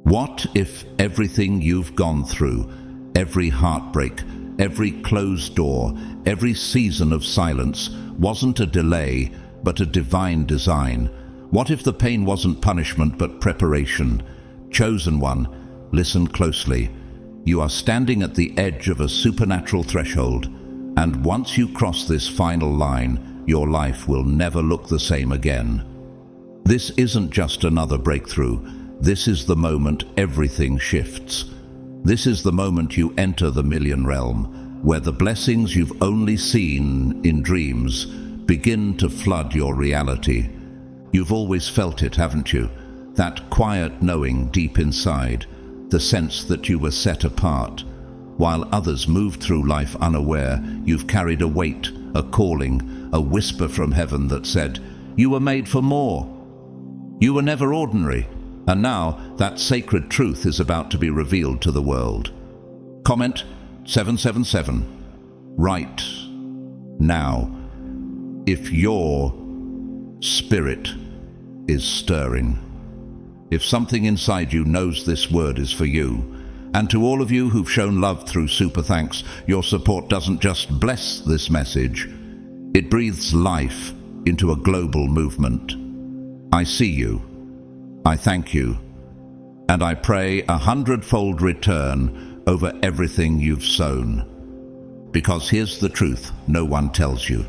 What if everything you've gone through, every heartbreak, every closed door, every season of silence, wasn't a delay, but a divine design? What if the pain wasn't punishment, but preparation? Chosen one, listen closely. You are standing at the edge of a supernatural threshold, and once you cross this final line, your life will never look the same again. This isn't just another breakthrough. This is the moment everything shifts. This is the moment you enter the million realm, where the blessings you've only seen in dreams begin to flood your reality. You've always felt it, haven't you? That quiet knowing deep inside, the sense that you were set apart. While others moved through life unaware, you've carried a weight, a calling, a whisper from heaven that said, "You were made for more. You were never ordinary." And now that sacred truth is about to be revealed to the world. Comment 777. Right now, if your spirit is stirring, if something inside you knows this word is for you. And to all of you who've shown love through Super Thanks, your support doesn't just bless this message, it breathes life into a global movement. I see you, I thank you, and I pray 100-fold return over everything you've sown. Because here's the truth no one tells you.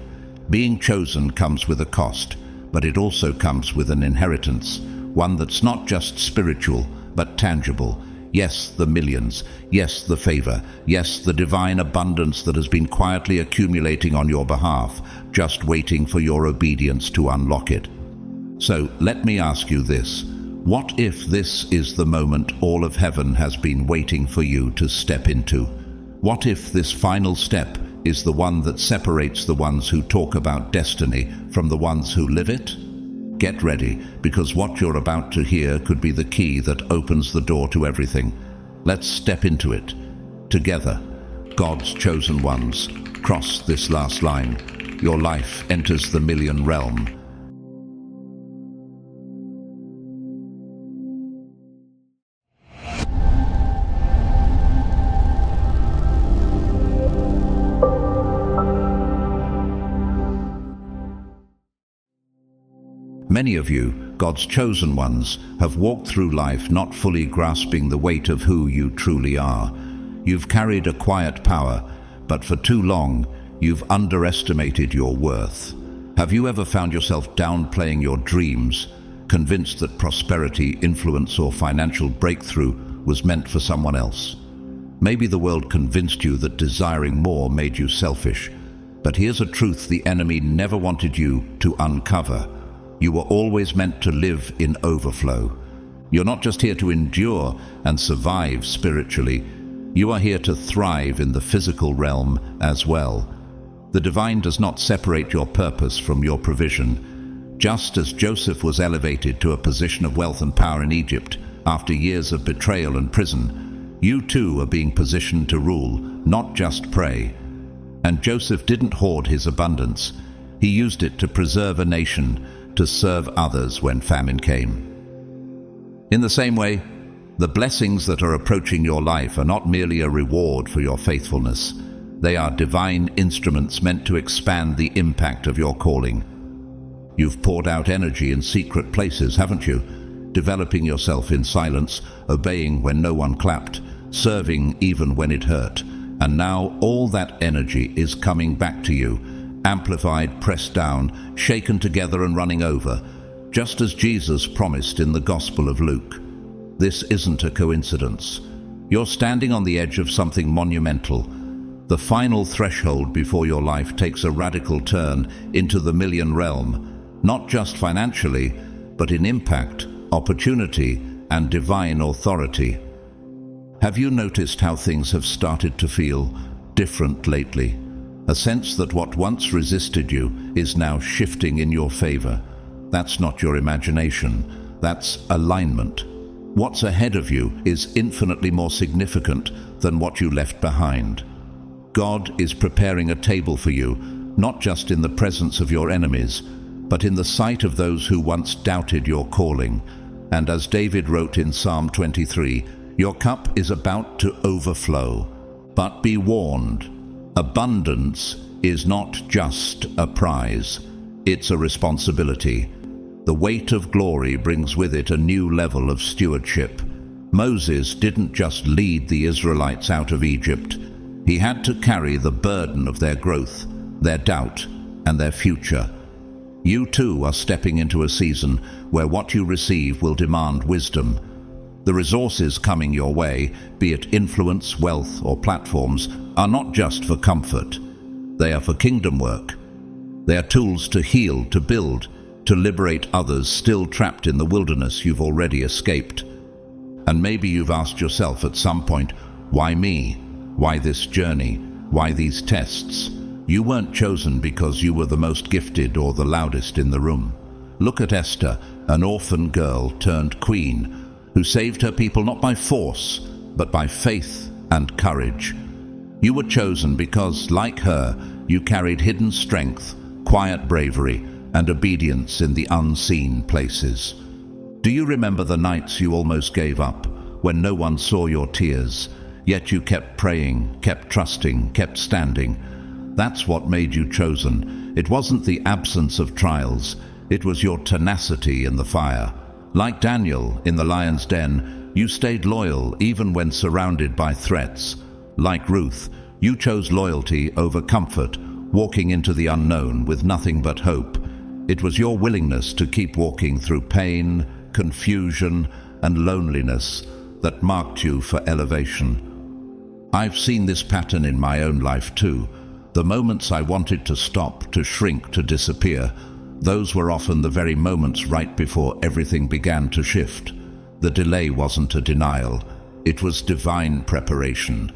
Being chosen comes with a cost, but it also comes with an inheritance, one that's not just spiritual, but tangible. Yes, the millions. Yes, the favor. Yes, the divine abundance that has been quietly accumulating on your behalf, just waiting for your obedience to unlock it. So let me ask you this. What if this is the moment all of heaven has been waiting for you to step into? What if this final step is the one that separates the ones who talk about destiny from the ones who live it? Get ready, because what you're about to hear could be the key that opens the door to everything. Let's step into it. Together, God's chosen ones, cross this last line. Your life enters the million realm. Many of you, God's chosen ones, have walked through life not fully grasping the weight of who you truly are. You've carried a quiet power, but for too long, you've underestimated your worth. Have you ever found yourself downplaying your dreams, convinced that prosperity, influence, or financial breakthrough was meant for someone else? Maybe the world convinced you that desiring more made you selfish. But here's a truth the enemy never wanted you to uncover. You were always meant to live in overflow. You're not just here to endure and survive spiritually. You are here to thrive in the physical realm as well. The divine does not separate your purpose from your provision. Just as Joseph was elevated to a position of wealth and power in Egypt after years of betrayal and prison, you too are being positioned to rule, not just pray. And Joseph didn't hoard his abundance. He used it to preserve a nation, to serve others when famine came. In the same way, the blessings that are approaching your life are not merely a reward for your faithfulness. They are divine instruments meant to expand the impact of your calling. You've poured out energy in secret places, haven't you? Developing yourself in silence, obeying when no one clapped, serving even when it hurt. And now all that energy is coming back to you, amplified, pressed down, shaken together and running over, just as Jesus promised in the Gospel of Luke. This isn't a coincidence. You're standing on the edge of something monumental. The final threshold before your life takes a radical turn into the million realm, not just financially, but in impact, opportunity, and divine authority. Have you noticed how things have started to feel different lately? A sense that what once resisted you is now shifting in your favor. That's not your imagination. That's alignment. What's ahead of you is infinitely more significant than what you left behind. God is preparing a table for you, not just in the presence of your enemies, but in the sight of those who once doubted your calling. And as David wrote in Psalm 23, your cup is about to overflow. But be warned, abundance is not just a prize, it's a responsibility. The weight of glory brings with it a new level of stewardship. Moses didn't just lead the Israelites out of Egypt. He had to carry the burden of their growth, their doubt, and their future. You too are stepping into a season where what you receive will demand wisdom. The resources coming your way, be it influence, wealth, or platforms, are not just for comfort. They are for kingdom work. They are tools to heal, to build, to liberate others still trapped in the wilderness you've already escaped. And maybe you've asked yourself at some point, why me? Why this journey? Why these tests? You weren't chosen because you were the most gifted or the loudest in the room. Look at Esther, an orphan girl turned queen, who saved her people not by force, but by faith and courage. You were chosen because, like her, you carried hidden strength, quiet bravery, and obedience in the unseen places. Do you remember the nights you almost gave up, when no one saw your tears, yet you kept praying, kept trusting, kept standing? That's what made you chosen. It wasn't the absence of trials, it was your tenacity in the fire. Like Daniel in the lion's den, you stayed loyal even when surrounded by threats. Like Ruth, you chose loyalty over comfort, walking into the unknown with nothing but hope. It was your willingness to keep walking through pain, confusion, and loneliness that marked you for elevation. I've seen this pattern in my own life too. The moments I wanted to stop, to shrink, to disappear, those were often the very moments right before everything began to shift. The delay wasn't a denial, it was divine preparation.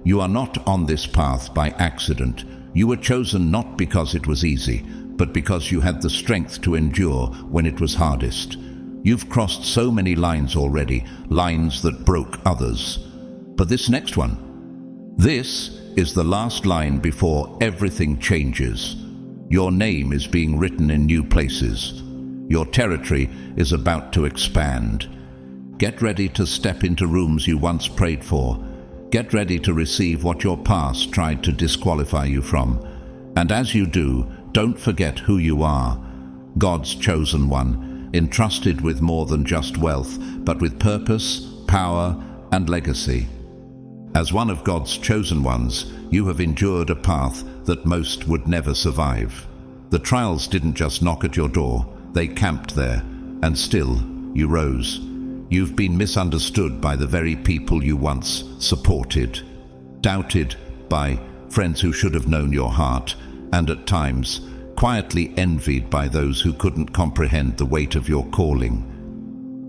You are not on this path by accident. You were chosen not because it was easy, but because you had the strength to endure when it was hardest. You've crossed so many lines already, lines that broke others. But this next one, this is the last line before everything changes. Your name is being written in new places. Your territory is about to expand. Get ready to step into rooms you once prayed for. Get ready to receive what your past tried to disqualify you from. And as you do, don't forget who you are. God's chosen one, entrusted with more than just wealth, but with purpose, power, and legacy. As one of God's chosen ones, you have endured a path that most would never survive. The trials didn't just knock at your door, they camped there, and still you rose. You've been misunderstood by the very people you once supported, doubted by friends who should have known your heart, and at times quietly envied by those who couldn't comprehend the weight of your calling.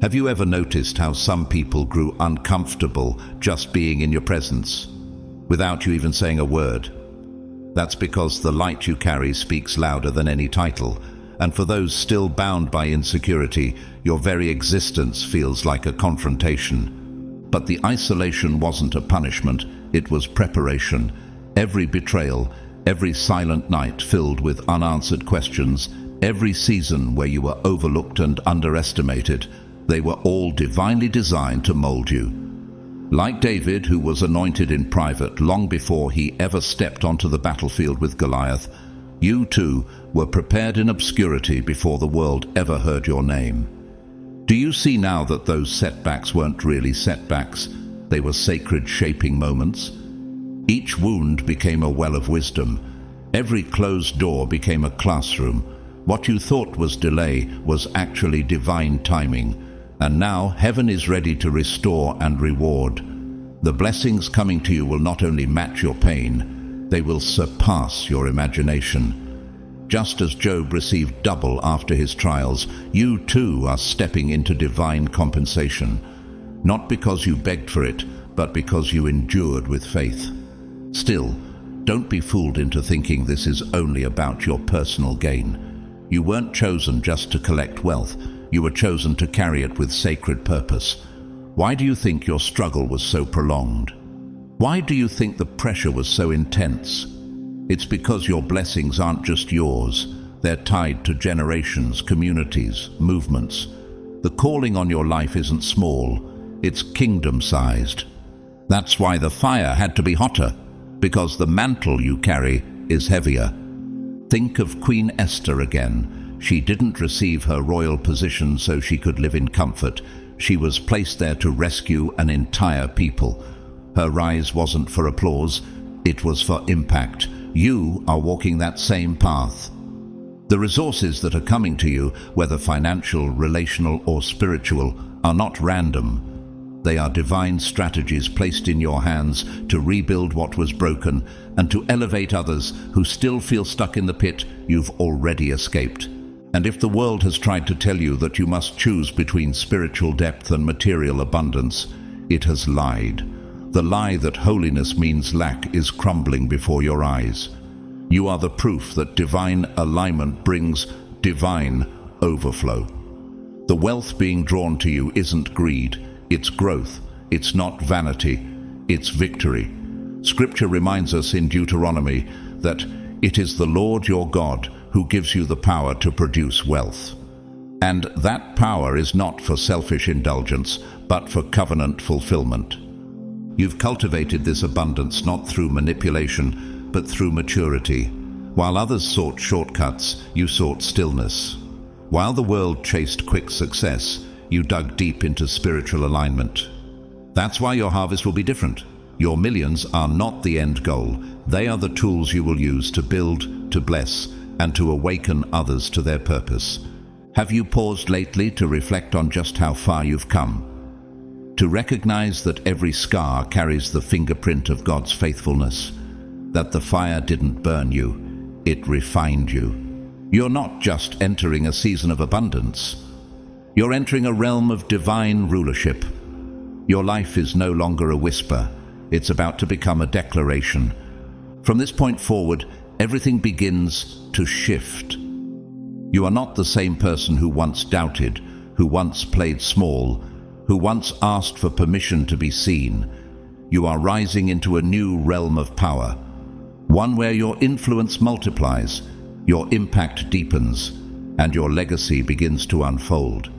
Have you ever noticed how some people grew uncomfortable just being in your presence, without you even saying a word? That's because the light you carry speaks louder than any title, and for those still bound by insecurity, your very existence feels like a confrontation. But the isolation wasn't a punishment, it was preparation. Every betrayal, every silent night filled with unanswered questions, every season where you were overlooked and underestimated, they were all divinely designed to mold you. Like David, who was anointed in private long before he ever stepped onto the battlefield with Goliath, you too were prepared in obscurity before the world ever heard your name. Do you see now that those setbacks weren't really setbacks? They were sacred shaping moments. Each wound became a well of wisdom. Every closed door became a classroom. What you thought was delay was actually divine timing. And now heaven is ready to restore and reward. The blessings coming to you will not only match your pain, they will surpass your imagination. Just as Job received double after his trials, you too are stepping into divine compensation. Not because you begged for it, but because you endured with faith. Still, don't be fooled into thinking this is only about your personal gain. You weren't chosen just to collect wealth. You were chosen to carry it with sacred purpose. Why do you think your struggle was so prolonged? Why do you think the pressure was so intense? It's because your blessings aren't just yours. They're tied to generations, communities, movements. The calling on your life isn't small, it's kingdom-sized. That's why the fire had to be hotter, because the mantle you carry is heavier. Think of Queen Esther again. She didn't receive her royal position so she could live in comfort. She was placed there to rescue an entire people. Her rise wasn't for applause, it was for impact. You are walking that same path. The resources that are coming to you, whether financial, relational, or spiritual, are not random. They are divine strategies placed in your hands to rebuild what was broken and to elevate others who still feel stuck in the pit you've already escaped. And if the world has tried to tell you that you must choose between spiritual depth and material abundance, it has lied. The lie that holiness means lack is crumbling before your eyes. You are the proof that divine alignment brings divine overflow. The wealth being drawn to you isn't greed, it's growth. It's not vanity, it's victory. Scripture reminds us in Deuteronomy that it is the Lord your God who gives you the power to produce wealth. And that power is not for selfish indulgence, but for covenant fulfillment. You've cultivated this abundance not through manipulation, but through maturity. While others sought shortcuts, you sought stillness. While the world chased quick success, you dug deep into spiritual alignment. That's why your harvest will be different. Your millions are not the end goal. They are the tools you will use to build, to bless, and to awaken others to their purpose. Have you paused lately to reflect on just how far you've come? To recognize that every scar carries the fingerprint of God's faithfulness, that the fire didn't burn you, it refined you. You're not just entering a season of abundance. You're entering a realm of divine rulership. Your life is no longer a whisper. It's about to become a declaration. From this point forward, everything begins to shift. You are not the same person who once doubted, who once played small, who once asked for permission to be seen. You are rising into a new realm of power, one where your influence multiplies, your impact deepens, and your legacy begins to unfold.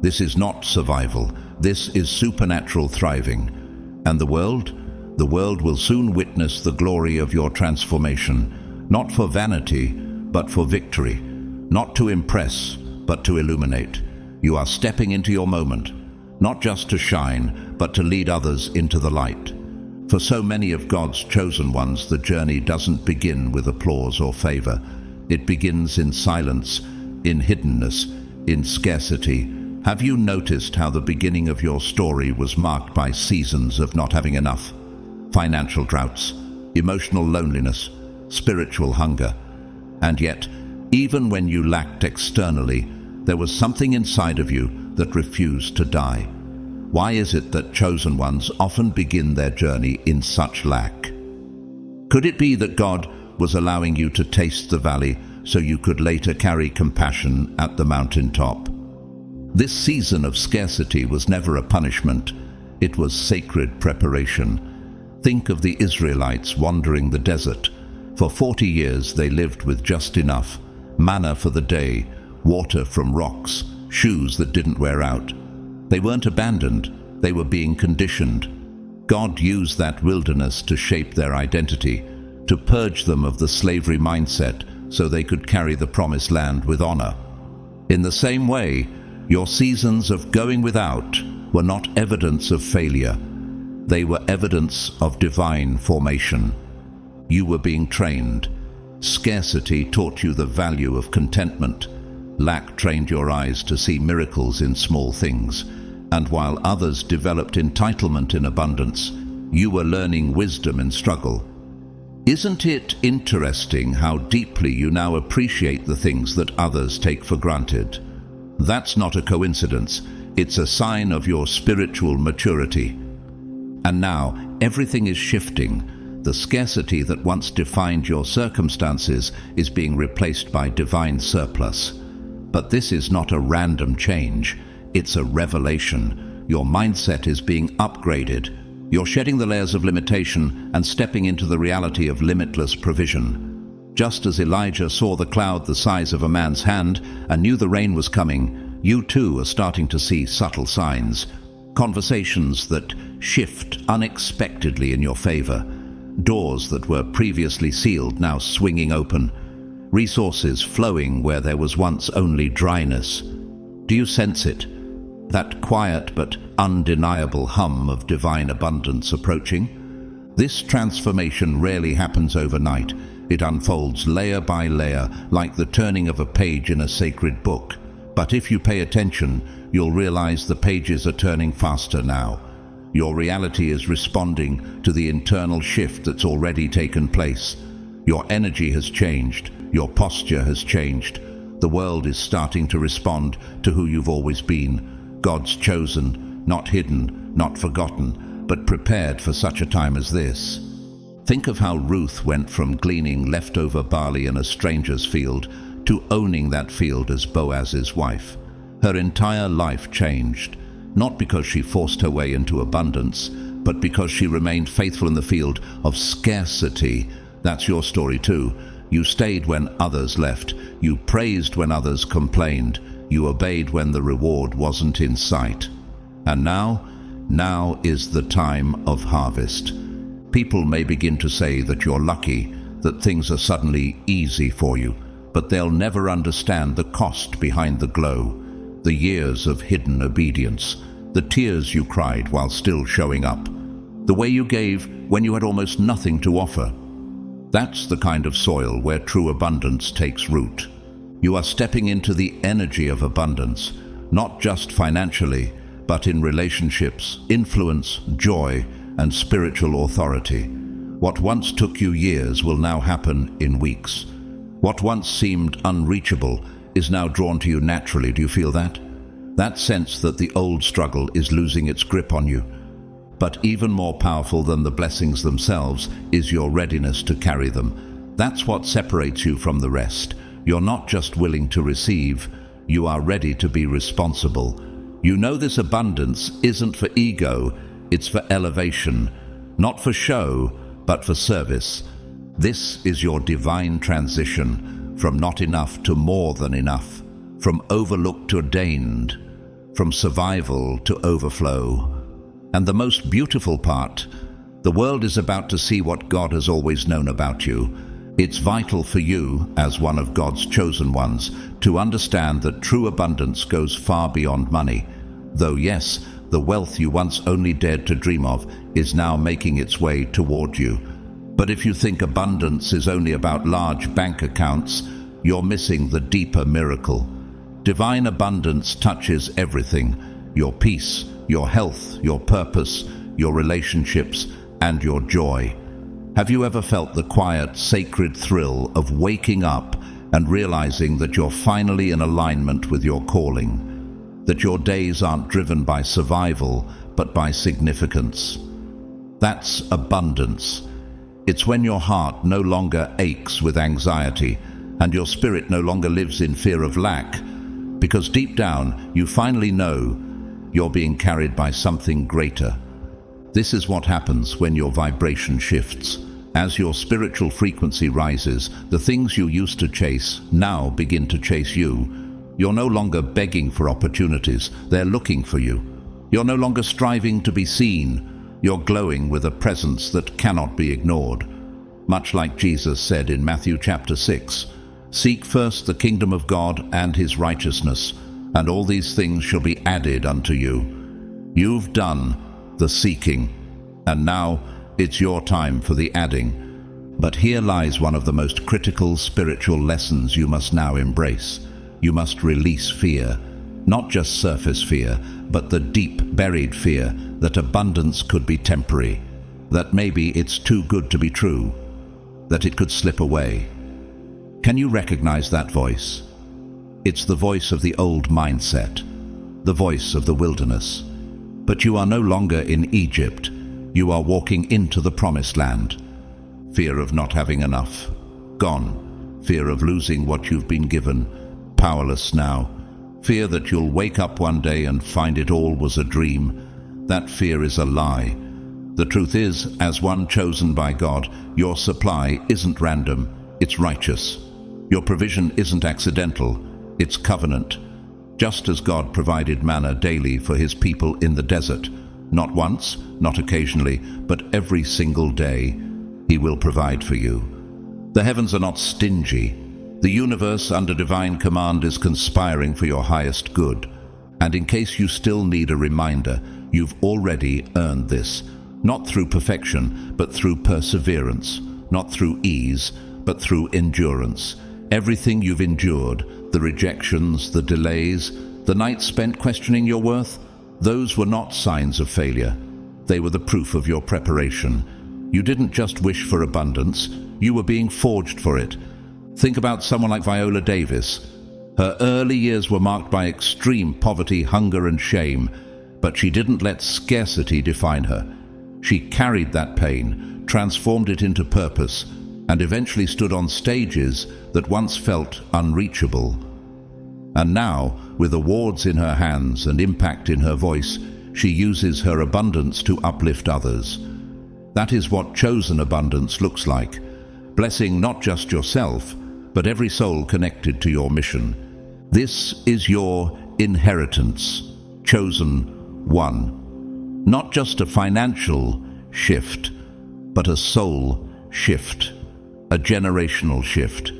This is not survival, this is supernatural thriving. And the world will soon witness the glory of your transformation, not for vanity, but for victory, not to impress, but to illuminate. You are stepping into your moment, not just to shine, but to lead others into the light. For so many of God's chosen ones, the journey doesn't begin with applause or favor. It begins in silence, in hiddenness, in scarcity. Have you noticed how the beginning of your story was marked by seasons of not having enough? Financial droughts, emotional loneliness, spiritual hunger. And yet, even when you lacked externally, there was something inside of you that refused to die. Why is it that chosen ones often begin their journey in such lack? Could it be that God was allowing you to taste the valley so you could later carry compassion at the mountaintop? This season of scarcity was never a punishment, it was sacred preparation. Think of the Israelites wandering the desert. For 40 years they lived with just enough, manna for the day, water from rocks, shoes that didn't wear out. They weren't abandoned, they were being conditioned. God used that wilderness to shape their identity, to purge them of the slavery mindset so they could carry the promised land with honor. In the same way, your seasons of going without were not evidence of failure. They were evidence of divine formation. You were being trained. Scarcity taught you the value of contentment. Lack trained your eyes to see miracles in small things. And while others developed entitlement in abundance, you were learning wisdom in struggle. Isn't it interesting how deeply you now appreciate the things that others take for granted? That's not a coincidence. It's a sign of your spiritual maturity. And now, everything is shifting. The scarcity that once defined your circumstances is being replaced by divine surplus. But this is not a random change. It's a revelation. Your mindset is being upgraded. You're shedding the layers of limitation and stepping into the reality of limitless provision. Just as Elijah saw the cloud the size of a man's hand and knew the rain was coming, You too are starting to see subtle signs, conversations that shift unexpectedly in your favor, doors that were previously sealed now swinging open, resources flowing where there was once only dryness. Do you sense it? That quiet but undeniable hum of divine abundance approaching? This transformation rarely happens overnight. It unfolds layer by layer, like the turning of a page in a sacred book. But if you pay attention, you'll realize the pages are turning faster now. Your reality is responding to the internal shift that's already taken place. Your energy has changed. Your posture has changed. The world is starting to respond to who you've always been. God's chosen, not hidden, not forgotten, but prepared for such a time as this. Think of how Ruth went from gleaning leftover barley in a stranger's field to owning that field as Boaz's wife. Her entire life changed, not because she forced her way into abundance, but because she remained faithful in the field of scarcity. That's your story too. You stayed when others left. You praised when others complained. You obeyed when the reward wasn't in sight. And now is the time of harvest. People may begin to say that you're lucky, that things are suddenly easy for you, but they'll never understand the cost behind the glow, the years of hidden obedience, the tears you cried while still showing up, the way you gave when you had almost nothing to offer. That's the kind of soil where true abundance takes root. You are stepping into the energy of abundance, not just financially, but in relationships, influence, joy, and spiritual authority. What once took you years will now happen in weeks. What once seemed unreachable is now drawn to you naturally. Do you feel that? That sense that the old struggle is losing its grip on you. But even more powerful than the blessings themselves is your readiness to carry them. That's what separates you from the rest. You're not just willing to receive, you are ready to be responsible. You know this abundance isn't for ego, it's for elevation. Not for show, but for service. This is your divine transition from not enough to more than enough, from overlooked to ordained, from survival to overflow. And the most beautiful part, the world is about to see what God has always known about you. It's vital for you, as one of God's chosen ones, to understand that true abundance goes far beyond money. Though yes, the wealth you once only dared to dream of is now making its way toward you. But if you think abundance is only about large bank accounts, you're missing the deeper miracle. Divine abundance touches everything: your peace, your health, your purpose, your relationships, and your joy. Have you ever felt the quiet, sacred thrill of waking up and realizing that you're finally in alignment with your calling? That your days aren't driven by survival, but by significance? That's abundance. It's when your heart no longer aches with anxiety and your spirit no longer lives in fear of lack, because deep down you finally know you're being carried by something greater. This is what happens when your vibration shifts. As your spiritual frequency rises, the things you used to chase now begin to chase you. You're no longer begging for opportunities, they're looking for you. You're no longer striving to be seen, you're glowing with a presence that cannot be ignored. Much like Jesus said in Matthew chapter 6, "Seek first the kingdom of God and his righteousness, and all these things shall be added unto you." You've done the seeking, and now it's your time for the adding. But here lies one of the most critical spiritual lessons you must now embrace. You must release fear. Not just surface fear, but the deep buried fear that abundance could be temporary, that maybe it's too good to be true, that it could slip away. Can you recognize that voice? It's the voice of the old mindset, the voice of the wilderness. But you are no longer in Egypt. You are walking into the promised land. Fear of not having enough, gone. Fear of losing what you've been given, powerless now. Fear that you'll wake up one day and find it all was a dream. That fear is a lie. The truth is, as one chosen by God, your supply isn't random, it's righteous. Your provision isn't accidental, it's covenant. just as God provided manna daily for his people in the desert. Not once, not occasionally, but every single day, he will provide for you. The heavens are not stingy. The universe under divine command is conspiring for your highest good. And in case you still need a reminder, you've already earned this. Not through perfection, but through perseverance. Not through ease, but through endurance. Everything you've endured, the rejections, the delays, the nights spent questioning your worth, those were not signs of failure. They were the proof of your preparation. You didn't just wish for abundance, you were being forged for it. Think about someone like Viola Davis. Her early years were marked by extreme poverty, hunger, and shame, but she didn't let scarcity define her. She carried that pain, transformed it into purpose, and eventually stood on stages that once felt unreachable. And now, with awards in her hands and impact in her voice, she uses her abundance to uplift others. That is what chosen abundance looks like, blessing not just yourself, but every soul connected to your mission. This is your inheritance, chosen one. Not just a financial shift, but a soul shift, a generational shift.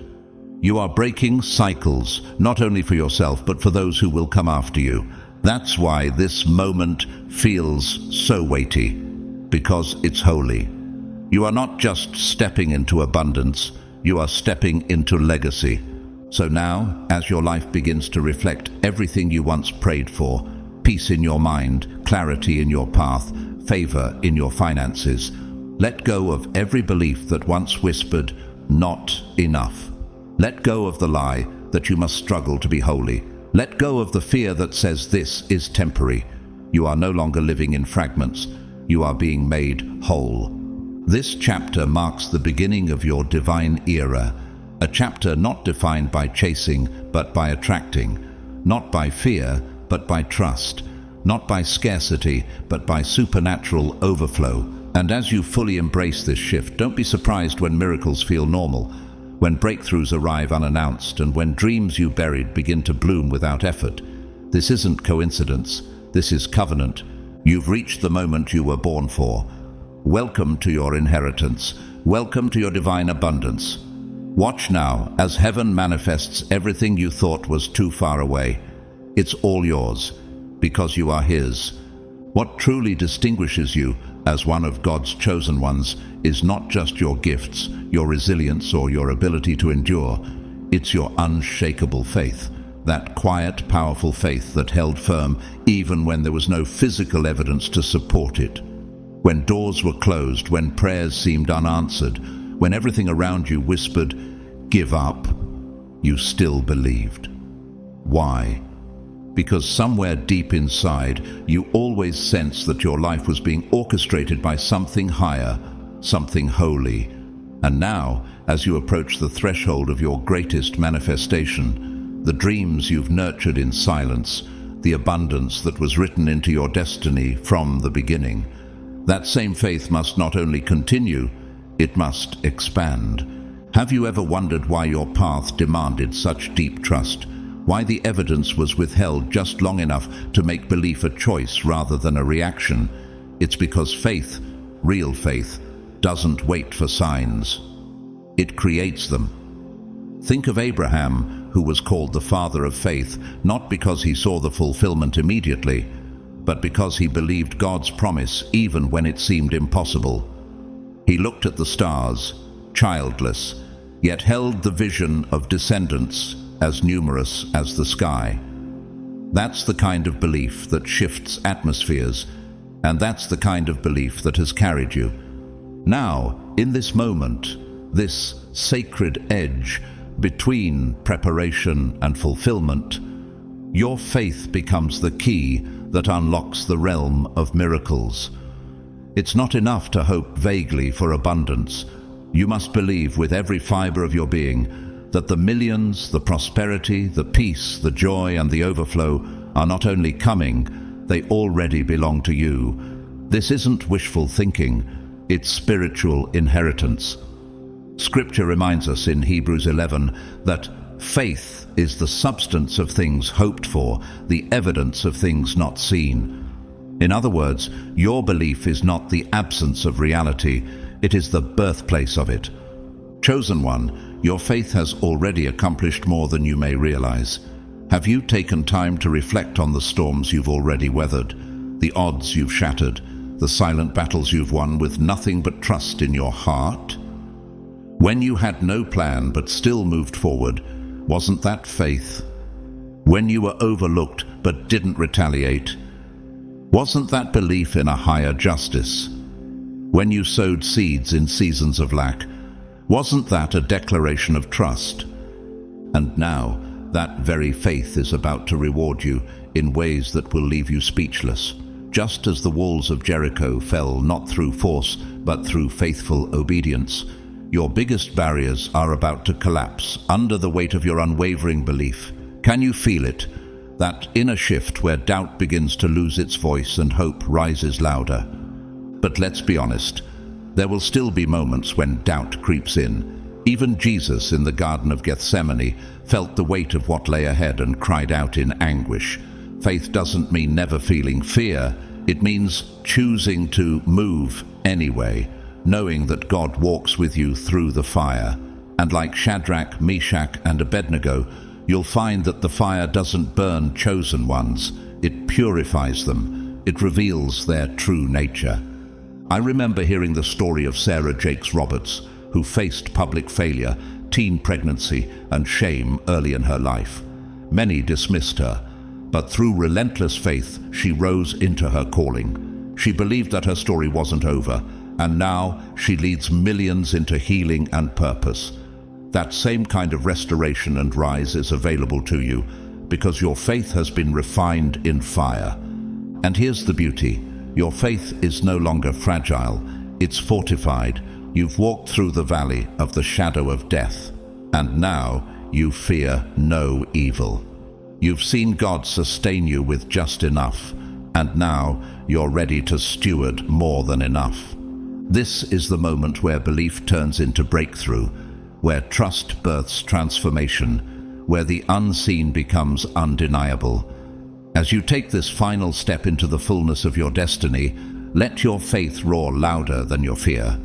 You are breaking cycles, not only for yourself, but for those who will come after you. That's why this moment feels so weighty, because it's holy. You are not just stepping into abundance, you are stepping into legacy. So now, as your life begins to reflect everything you once prayed for, peace in your mind, clarity in your path, favor in your finances, let go of every belief that once whispered, "Not enough." Let go of the lie that you must struggle to be holy. Let go of the fear that says this is temporary. You are no longer living in fragments. You are being made whole. This chapter marks the beginning of your divine era, a chapter not defined by chasing, but by attracting, not by fear, but by trust, not by scarcity, but by supernatural overflow. And as you fully embrace this shift, don't be surprised when miracles feel normal, when breakthroughs arrive unannounced, and when dreams you buried begin to bloom without effort. This isn't coincidence. This is covenant. You've reached the moment you were born for. Welcome to your inheritance. Welcome to your divine abundance. Watch now as heaven manifests everything you thought was too far away. It's all yours, because you are His. What truly distinguishes you as one of God's chosen ones is not just your gifts, your resilience, or your ability to endure. It's your unshakable faith, that quiet, powerful faith that held firm even when there was no physical evidence to support it. When doors were closed, when prayers seemed unanswered, when everything around you whispered, "Give up," you still believed. Why? Because somewhere deep inside, you always sensed that your life was being orchestrated by something higher, something holy. And now, as you approach the threshold of your greatest manifestation, the dreams you've nurtured in silence, the abundance that was written into your destiny from the beginning, that same faith must not only continue, it must expand. Have you ever wondered why your path demanded such deep trust? Why the evidence was withheld just long enough to make belief a choice rather than a reaction? It's because faith, real faith, doesn't wait for signs. It creates them. Think of Abraham, who was called the father of faith, not because he saw the fulfillment immediately, but because he believed God's promise even when it seemed impossible. He looked at the stars, childless, yet held the vision of descendants as numerous as the sky. That's the kind of belief that shifts atmospheres, and that's the kind of belief that has carried you. Now, in this moment, this sacred edge between preparation and fulfillment, your faith becomes the key that unlocks the realm of miracles. It's not enough to hope vaguely for abundance. You must believe with every fiber of your being that the millions, the prosperity, the peace, the joy, and the overflow are not only coming, they already belong to you. This isn't wishful thinking, it's spiritual inheritance. Scripture reminds us in Hebrews 11 that Faith is the substance of things hoped for, the evidence of things not seen. In other words, your belief is not the absence of reality, it is the birthplace of it. Chosen one, your faith has already accomplished more than you may realize. Have you taken time to reflect on the storms you've already weathered, the odds you've shattered, the silent battles you've won with nothing but trust in your heart? When you had no plan but still moved forward, wasn't that faith? When you were overlooked but didn't retaliate, wasn't that belief in a higher justice? When you sowed seeds in seasons of lack, wasn't that a declaration of trust? And now, that very faith is about to reward you in ways that will leave you speechless. Just as the walls of Jericho fell not through force, but through faithful obedience, your biggest barriers are about to collapse under the weight of your unwavering belief. Can you feel it? That inner shift where doubt begins to lose its voice and hope rises louder. But let's be honest, there will still be moments when doubt creeps in. Even Jesus in the Garden of Gethsemane felt the weight of what lay ahead and cried out in anguish. Faith doesn't mean never feeling fear, it means choosing to move anyway, knowing that God walks with you through the fire. And like Shadrach, Meshach, and Abednego, you'll find that the fire doesn't burn chosen ones, it purifies them, it reveals their true nature. I remember hearing the story of Sarah Jakes Roberts, who faced public failure, teen pregnancy, and shame early in her life. Many dismissed her, but through relentless faith, she rose into her calling. She believed that her story wasn't over, and now she leads millions into healing and purpose. That same kind of restoration and rise is available to you because your faith has been refined in fire. And here's the beauty. Your faith is no longer fragile, it's fortified. You've walked through the valley of the shadow of death, and now you fear no evil. You've seen God sustain you with just enough, and now you're ready to steward more than enough. This is the moment where belief turns into breakthrough, where trust births transformation, where the unseen becomes undeniable. As you take this final step into the fullness of your destiny, let your faith roar louder than your fear.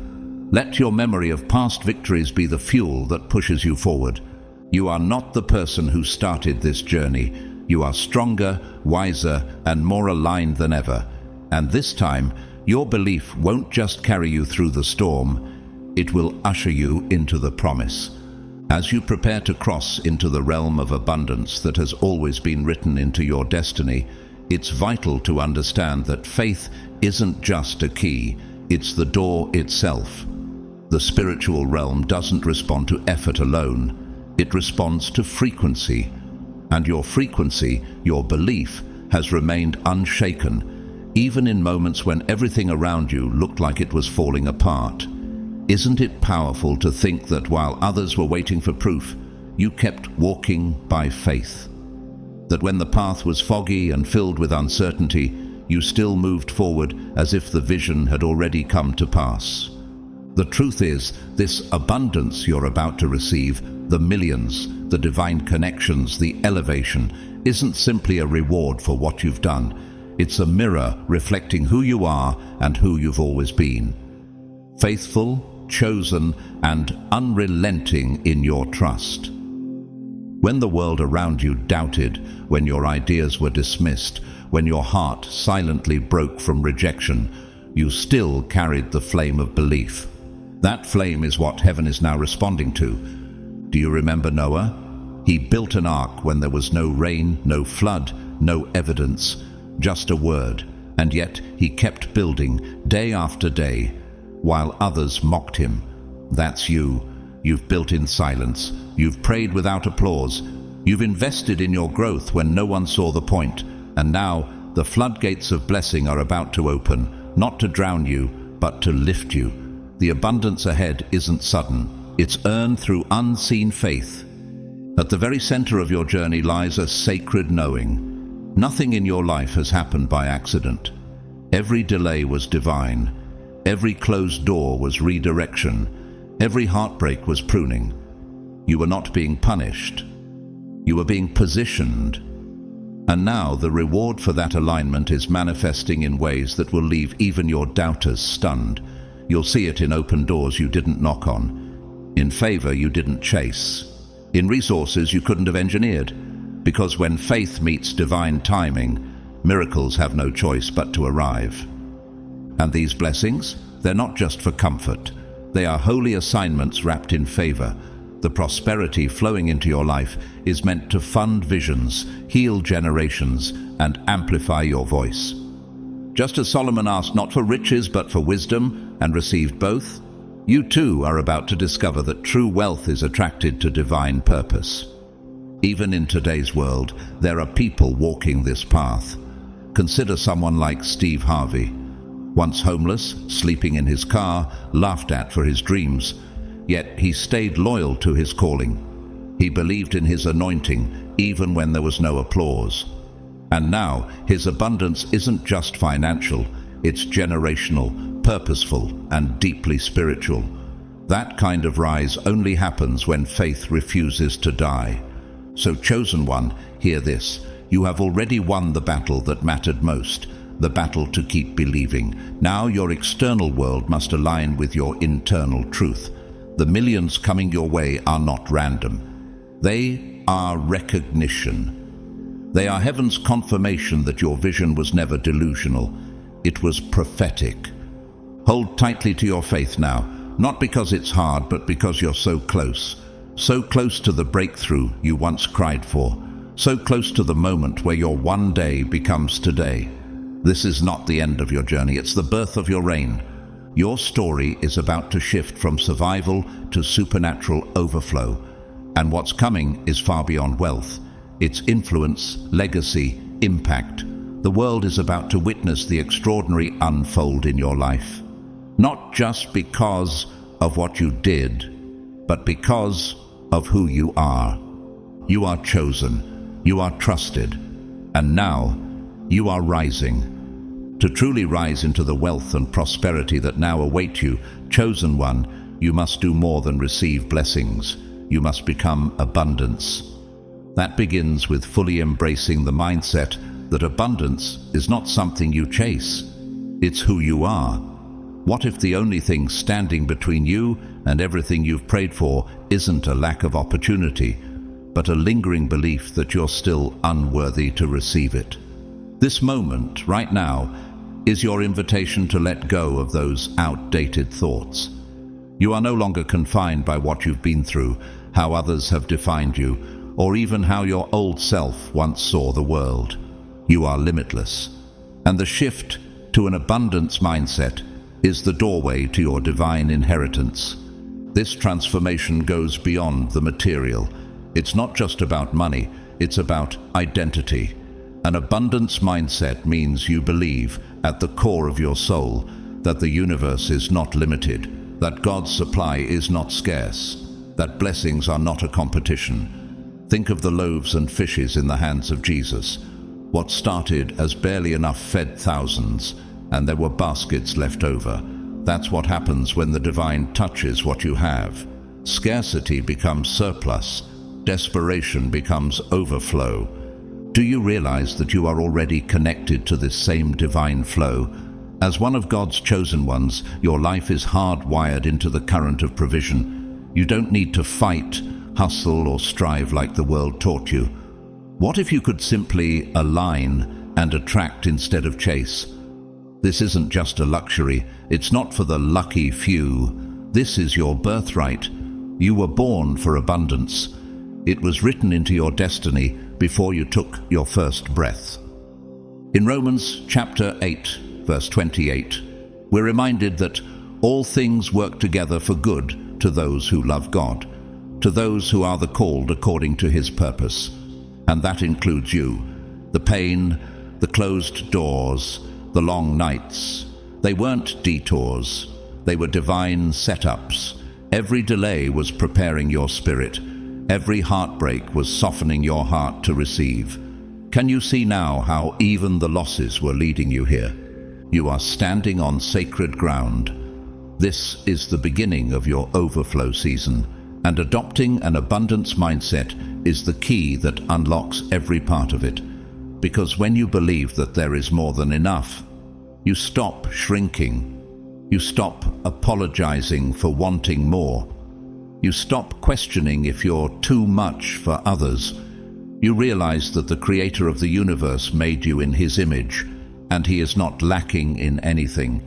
Let your memory of past victories be the fuel that pushes you forward. You are not the person who started this journey. You are stronger, wiser, and more aligned than ever. And this time, your belief won't just carry you through the storm, it will usher you into the promise. As you prepare to cross into the realm of abundance that has always been written into your destiny, it's vital to understand that faith isn't just a key, it's the door itself. The spiritual realm doesn't respond to effort alone, it responds to frequency. And your frequency, your belief, has remained unshaken, even in moments when everything around you looked like it was falling apart. Isn't it powerful to think that while others were waiting for proof, you kept walking by faith? That when the path was foggy and filled with uncertainty, you still moved forward as if the vision had already come to pass. The truth is, this abundance you're about to receive, the millions, the divine connections, the elevation, isn't simply a reward for what you've done. It's a mirror reflecting who you are and who you've always been. Faithful, chosen, and unrelenting in your trust. When the world around you doubted, when your ideas were dismissed, when your heart silently broke from rejection, you still carried the flame of belief. That flame is what heaven is now responding to. Do you remember Noah? He built an ark when there was no rain, no flood, no evidence, just a word, and yet he kept building day after day, while others mocked him. That's you. You've built in silence. You've prayed without applause. You've invested in your growth when no one saw the point. And now the floodgates of blessing are about to open, not to drown you, but to lift you. The abundance ahead isn't sudden. It's earned through unseen faith. At the very center of your journey lies a sacred knowing. Nothing in your life has happened by accident. Every delay was divine. Every closed door was redirection. Every heartbreak was pruning. You were not being punished. You were being positioned. And now the reward for that alignment is manifesting in ways that will leave even your doubters stunned. You'll see it in open doors you didn't knock on, in favor you didn't chase, in resources you couldn't have engineered. Because when faith meets divine timing, miracles have no choice but to arrive. And these blessings, they're not just for comfort. They are holy assignments wrapped in favor. The prosperity flowing into your life is meant to fund visions, heal generations, and amplify your voice. Just as Solomon asked not for riches but for wisdom and received both, you too are about to discover that true wealth is attracted to divine purpose. Even in today's world, there are people walking this path. Consider someone like Steve Harvey. Once homeless, sleeping in his car, laughed at for his dreams, yet he stayed loyal to his calling. He believed in his anointing even when there was no applause. And now his abundance isn't just financial, it's generational, purposeful, and deeply spiritual. That kind of rise only happens when faith refuses to die. So, chosen one, hear this. You have already won the battle that mattered most, the battle to keep believing. Now your external world must align with your internal truth. The millions coming your way are not random. They are recognition. They are heaven's confirmation that your vision was never delusional. It was prophetic. Hold tightly to your faith now, not because it's hard, but because you're so close to the breakthrough you once cried for, so close to the moment where your one day becomes today. This is not the end of your journey, it's the birth of your reign. Your story is about to shift from survival to supernatural overflow, and what's coming is far beyond wealth. It's influence, legacy, impact. The world is about to witness the extraordinary unfold in your life. Not just because of what you did, but because of who you are. You are chosen, you are trusted, and now you are rising. To truly rise into the wealth and prosperity that now await you, chosen one, you must do more than receive blessings. You must become abundance. That begins with fully embracing the mindset that abundance is not something you chase. It's who you are. What if the only thing standing between you and everything you've prayed for isn't a lack of opportunity, but a lingering belief that you're still unworthy to receive it? This moment, right now, is your invitation to let go of those outdated thoughts. You are no longer confined by what you've been through, how others have defined you, or even how your old self once saw the world. You are limitless. And the shift to an abundance mindset is the doorway to your divine inheritance. This transformation goes beyond the material. It's not just about money, it's about identity. An abundance mindset means you believe, at the core of your soul, that the universe is not limited, that God's supply is not scarce, that blessings are not a competition. Think of the loaves and fishes in the hands of Jesus. What started as barely enough fed thousands, and there were baskets left over. That's what happens when the divine touches what you have. Scarcity becomes surplus, desperation becomes overflow. Do you realize that you are already connected to this same divine flow? As one of God's chosen ones, your life is hardwired into the current of provision. You don't need to fight, hustle, or strive like the world taught you. What if you could simply align and attract instead of chase? This isn't just a luxury. It's not for the lucky few. This is your birthright. You were born for abundance. It was written into your destiny before you took your first breath. In Romans chapter 8, verse 28, we're reminded that all things work together for good to those who love God, to those who are the called according to his purpose. And that includes you. The pain, the closed doors, the long nights. They weren't detours. They were divine setups. Every delay was preparing your spirit. Every heartbreak was softening your heart to receive. Can you see now how even the losses were leading you here? You are standing on sacred ground. This is the beginning of your overflow season. And adopting an abundance mindset is the key that unlocks every part of it. Because when you believe that there is more than enough, you stop shrinking. You stop apologizing for wanting more. You stop questioning if you're too much for others. You realize that the Creator of the universe made you in His image, and He is not lacking in anything.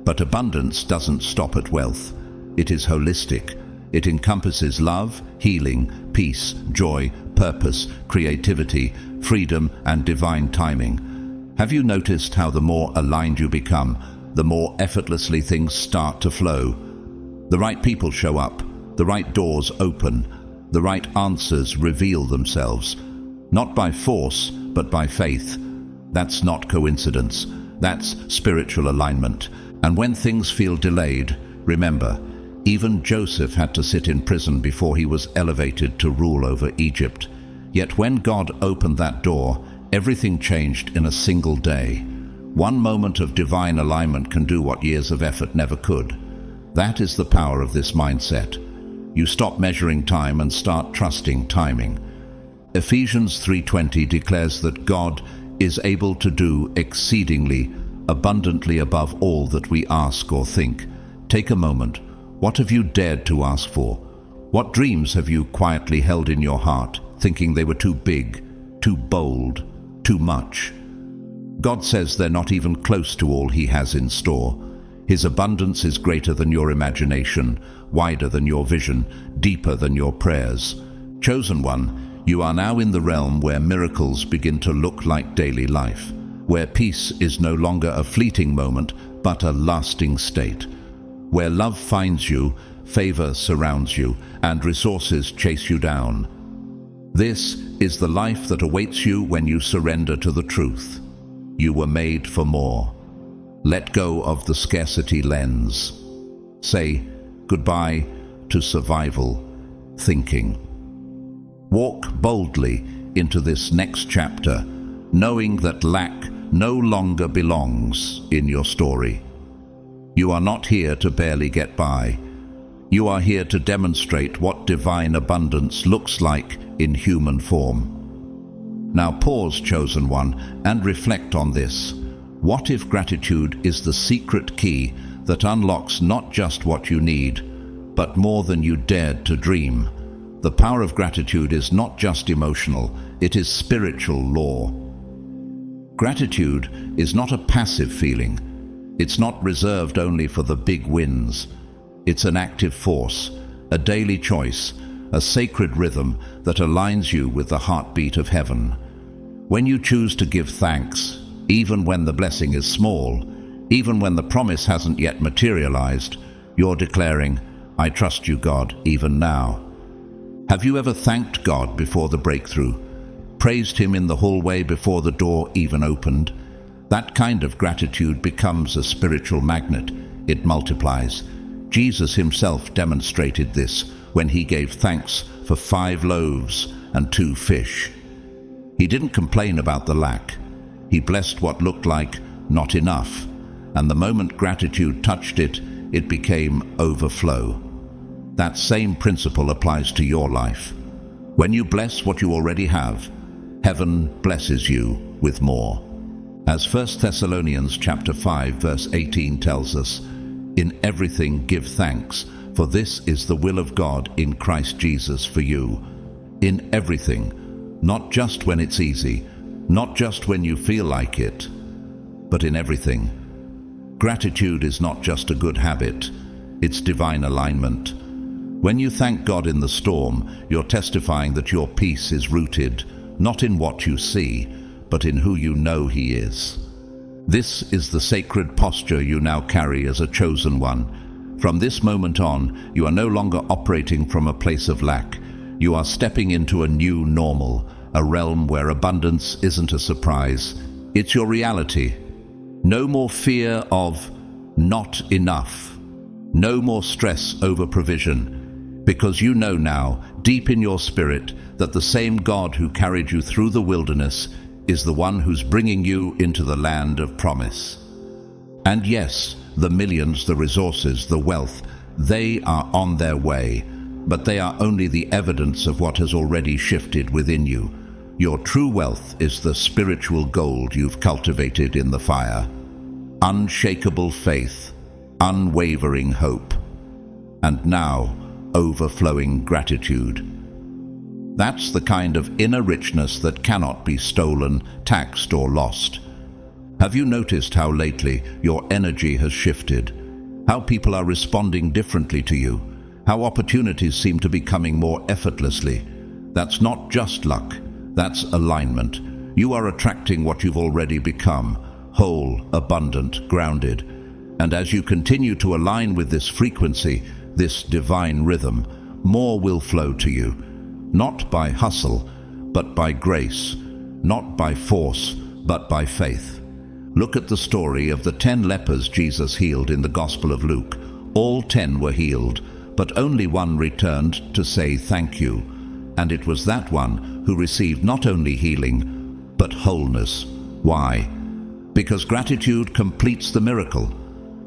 But abundance doesn't stop at wealth. It is holistic. It encompasses love, healing, peace, joy, purpose, creativity, freedom, and divine timing. Have you noticed how the more aligned you become, the more effortlessly things start to flow? The right people show up, the right doors open, the right answers reveal themselves. Not by force, but by faith. That's not coincidence. That's spiritual alignment. And when things feel delayed, remember, even Joseph had to sit in prison before he was elevated to rule over Egypt. Yet when God opened that door, everything changed in a single day. One moment of divine alignment can do what years of effort never could. That is the power of this mindset. You stop measuring time and start trusting timing. Ephesians 3:20 declares that God is able to do exceedingly abundantly above all that we ask or think. Take a moment. What have you dared to ask for? What dreams have you quietly held in your heart, thinking they were too big, too bold, too much? God says they're not even close to all He has in store. His abundance is greater than your imagination, wider than your vision, deeper than your prayers. Chosen one, you are now in the realm where miracles begin to look like daily life, where peace is no longer a fleeting moment, but a lasting state, where love finds you, favor surrounds you, and resources chase you down. This is the life that awaits you when you surrender to the truth. You were made for more. Let go of the scarcity lens. Say goodbye to survival thinking. Walk boldly into this next chapter, knowing that lack no longer belongs in your story. You are not here to barely get by. You are here to demonstrate what divine abundance looks like in human form. Now pause, chosen one, and reflect on this. What if gratitude is the secret key that unlocks not just what you need, but more than you dared to dream? The power of gratitude is not just emotional, it is spiritual law. Gratitude is not a passive feeling. It's not reserved only for the big wins. It's an active force, a daily choice, a sacred rhythm that aligns you with the heartbeat of heaven. When you choose to give thanks, even when the blessing is small, even when the promise hasn't yet materialized, you're declaring, "I trust you, God, even now." Have you ever thanked God before the breakthrough? Praised Him in the hallway before the door even opened? That kind of gratitude becomes a spiritual magnet. It multiplies. Jesus Himself demonstrated this when He gave thanks for 5 loaves and 2 fish. He didn't complain about the lack. He blessed what looked like not enough, and the moment gratitude touched it, it became overflow. That same principle applies to your life. When you bless what you already have, heaven blesses you with more. As 1 Thessalonians chapter 5 verse 18 tells us, "In everything give thanks, for this is the will of God in Christ Jesus for you." In everything, not just when it's easy, not just when you feel like it, but in everything. Gratitude is not just a good habit, it's divine alignment. When you thank God in the storm, you're testifying that your peace is rooted not in what you see, but in who you know He is. This is the sacred posture you now carry as a chosen one. From this moment on, you are no longer operating from a place of lack. You are stepping into a new normal, a realm where abundance isn't a surprise, it's your reality. No more fear of not enough. No more stress over provision. Because you know now, deep in your spirit, that the same God who carried you through the wilderness is the one who's bringing you into the land of promise. And yes, the millions, the resources, the wealth, they are on their way. but they are only the evidence of what has already shifted within you. Your true wealth is the spiritual gold you've cultivated in the fire. Unshakable faith, unwavering hope, and now overflowing gratitude. That's the kind of inner richness that cannot be stolen, taxed, or lost. Have you noticed how lately your energy has shifted? How people are responding differently to you? How opportunities seem to be coming more effortlessly? That's not just luck, that's alignment. You are attracting what you've already become, whole, abundant, grounded. And as you continue to align with this frequency, this divine rhythm, more will flow to you. Not by hustle, but by grace. Not by force, but by faith. Look at the story of the 10 lepers Jesus healed in the Gospel of Luke. All 10 were healed, but only one returned to say thank you. And it was that one who received not only healing, but wholeness. Why? Because gratitude completes the miracle.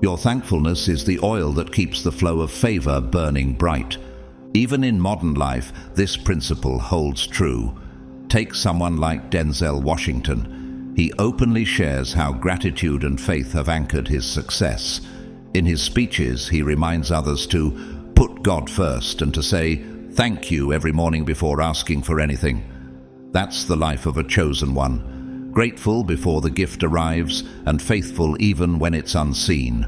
Your thankfulness is the oil that keeps the flow of favor burning bright. Even in modern life, this principle holds true. Take someone like Denzel Washington. He openly shares how gratitude and faith have anchored his success. In his speeches, he reminds others to put God first and to say thank you every morning before asking for anything. That's the life of a chosen one. Grateful before the gift arrives and faithful even when it's unseen.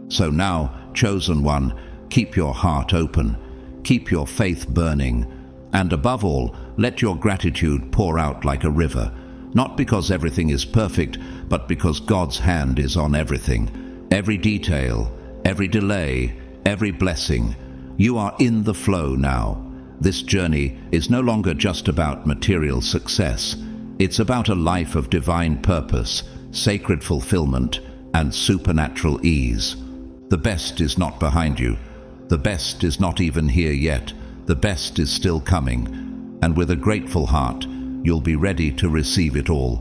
So now, chosen one, keep your heart open. Keep your faith burning, and above all, let your gratitude pour out like a river, not because everything is perfect, but because God's hand is on everything. Every detail, every delay, every blessing. You are in the flow now. This journey is no longer just about material success. It's about a life of divine purpose, sacred fulfillment, and supernatural ease. The best is not behind you. The best is not even here yet. The best is still coming. And with a grateful heart, you'll be ready to receive it all.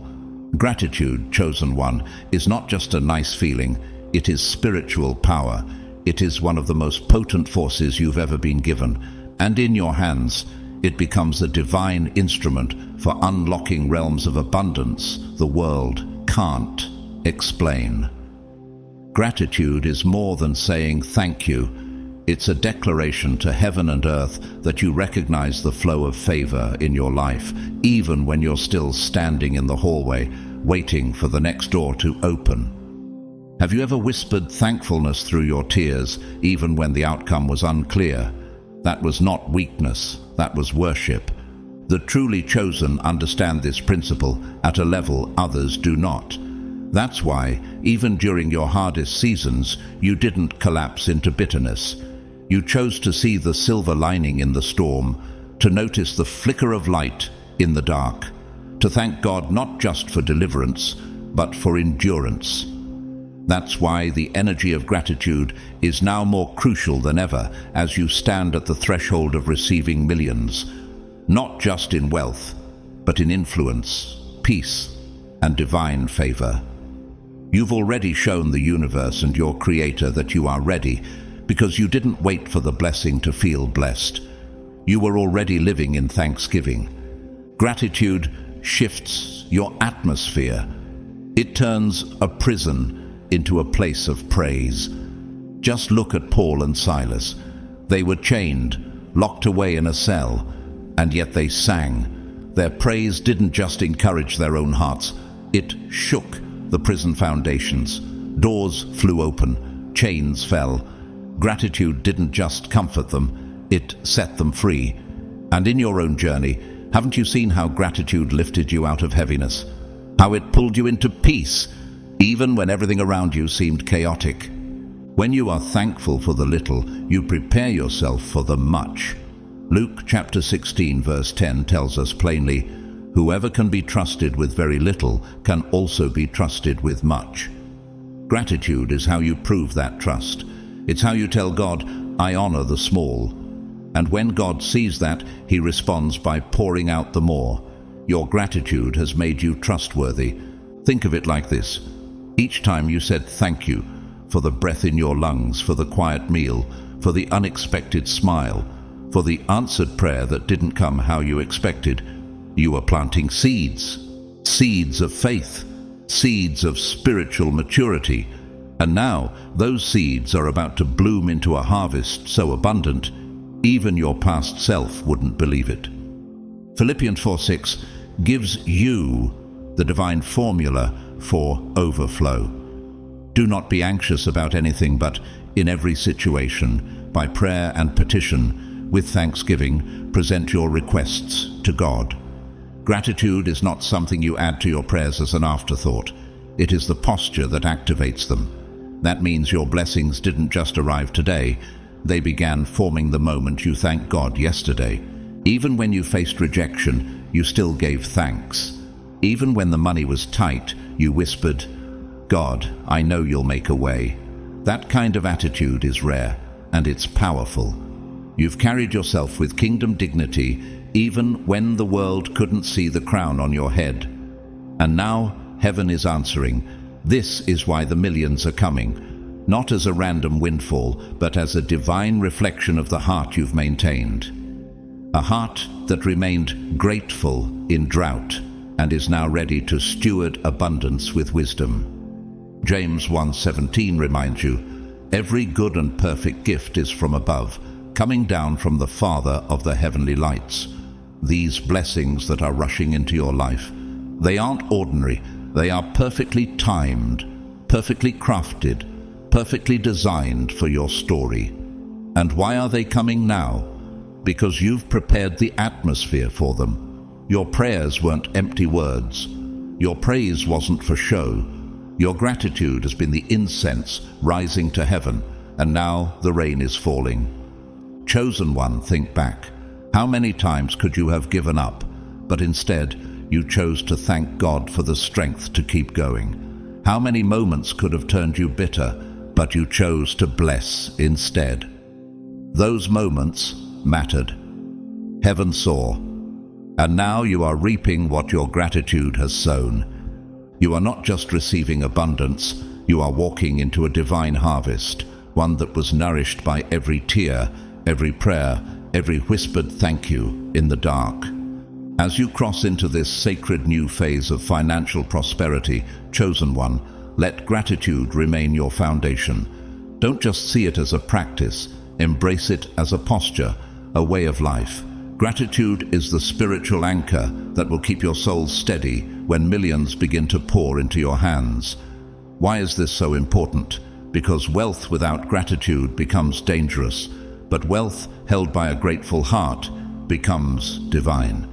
Gratitude, chosen one, is not just a nice feeling. It is spiritual power. It is one of the most potent forces you've ever been given. And in your hands, it becomes a divine instrument for unlocking realms of abundance the world can't explain. Gratitude is more than saying thank you. It's a declaration to heaven and earth that you recognize the flow of favor in your life, even when you're still standing in the hallway, waiting for the next door to open. Have you ever whispered thankfulness through your tears, even when the outcome was unclear? That was not weakness, that was worship. The truly chosen understand this principle at a level others do not. That's why, even during your hardest seasons, you didn't collapse into bitterness. You chose to see the silver lining in the storm, to notice the flicker of light in the dark, to thank God not just for deliverance, but for endurance. That's why the energy of gratitude is now more crucial than ever as you stand at the threshold of receiving millions, not just in wealth, but in influence, peace, and divine favor. You've already shown the universe and your Creator that you are ready, because you didn't wait for the blessing to feel blessed. You were already living in thanksgiving. Gratitude shifts your atmosphere. It turns a prison into a place of praise. Just look at Paul and Silas. They were chained, locked away in a cell, and yet they sang. Their praise didn't just encourage their own hearts, it shook the prison foundations. Doors flew open, chains fell. Gratitude didn't just comfort them, it set them free. And in your own journey, haven't you seen how gratitude lifted you out of heaviness? How it pulled you into peace, even when everything around you seemed chaotic? When you are thankful for the little, you prepare yourself for the much. Luke chapter 16 verse 10 tells us plainly, "Whoever can be trusted with very little can also be trusted with much." Gratitude is how you prove that trust. It's how you tell God, "I honor the small." And when God sees that, He responds by pouring out the more. Your gratitude has made you trustworthy. Think of it like this. Each time you said thank you for the breath in your lungs, for the quiet meal, for the unexpected smile, for the answered prayer that didn't come how you expected. You were planting seeds, seeds of faith, seeds of spiritual maturity, and now those seeds are about to bloom into a harvest so abundant, even your past self wouldn't believe it. Philippians 4:6 gives you the divine formula for overflow. Do not be anxious about anything, but in every situation, by prayer and petition, with thanksgiving, present your requests to God. Gratitude is not something you add to your prayers as an afterthought. It is the posture that activates them. That means your blessings didn't just arrive today. They began forming the moment you thanked God yesterday. Even when you faced rejection, you still gave thanks. Even when the money was tight, you whispered, "God, I know you'll make a way." That kind of attitude is rare, and it's powerful. You've carried yourself with kingdom dignity, even when the world couldn't see the crown on your head. And now, heaven is answering. This is why the millions are coming, not as a random windfall, but as a divine reflection of the heart you've maintained. A heart that remained grateful in drought and is now ready to steward abundance with wisdom. James 1:17 reminds you, every good and perfect gift is from above, coming down from the Father of the heavenly lights. These blessings that are rushing into your life, they aren't ordinary. They are perfectly timed, perfectly crafted, perfectly designed for your story. And why are they coming now? Because you've prepared the atmosphere for them. Your prayers weren't empty words. Your praise wasn't for show. Your gratitude has been the incense rising to heaven, and now the rain is falling. Chosen one, think back. How many times could you have given up, but instead you chose to thank God for the strength to keep going? How many moments could have turned you bitter, but you chose to bless instead? Those moments mattered. Heaven saw. And now you are reaping what your gratitude has sown. You are not just receiving abundance, you are walking into a divine harvest, one that was nourished by every tear, every prayer, every whispered thank you in the dark. As you cross into this sacred new phase of financial prosperity, chosen one, let gratitude remain your foundation. Don't just see it as a practice, embrace it as a posture, a way of life. Gratitude is the spiritual anchor that will keep your soul steady when millions begin to pour into your hands. Why is this so important? Because wealth without gratitude becomes dangerous, but wealth held by a grateful heart becomes divine.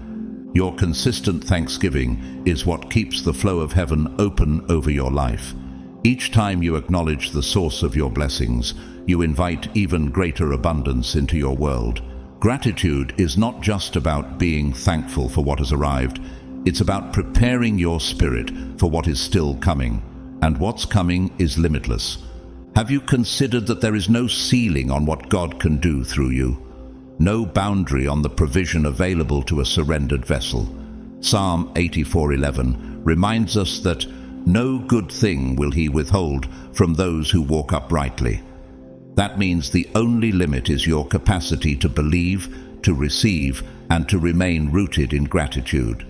Your consistent thanksgiving is what keeps the flow of heaven open over your life. Each time you acknowledge the source of your blessings, you invite even greater abundance into your world. Gratitude is not just about being thankful for what has arrived. It's about preparing your spirit for what is still coming. And what's coming is limitless. Have you considered that there is no ceiling on what God can do through you? No boundary on the provision available to a surrendered vessel. Psalm 84:11 reminds us that no good thing will he withhold from those who walk uprightly. That means the only limit is your capacity to believe, to receive, and to remain rooted in gratitude.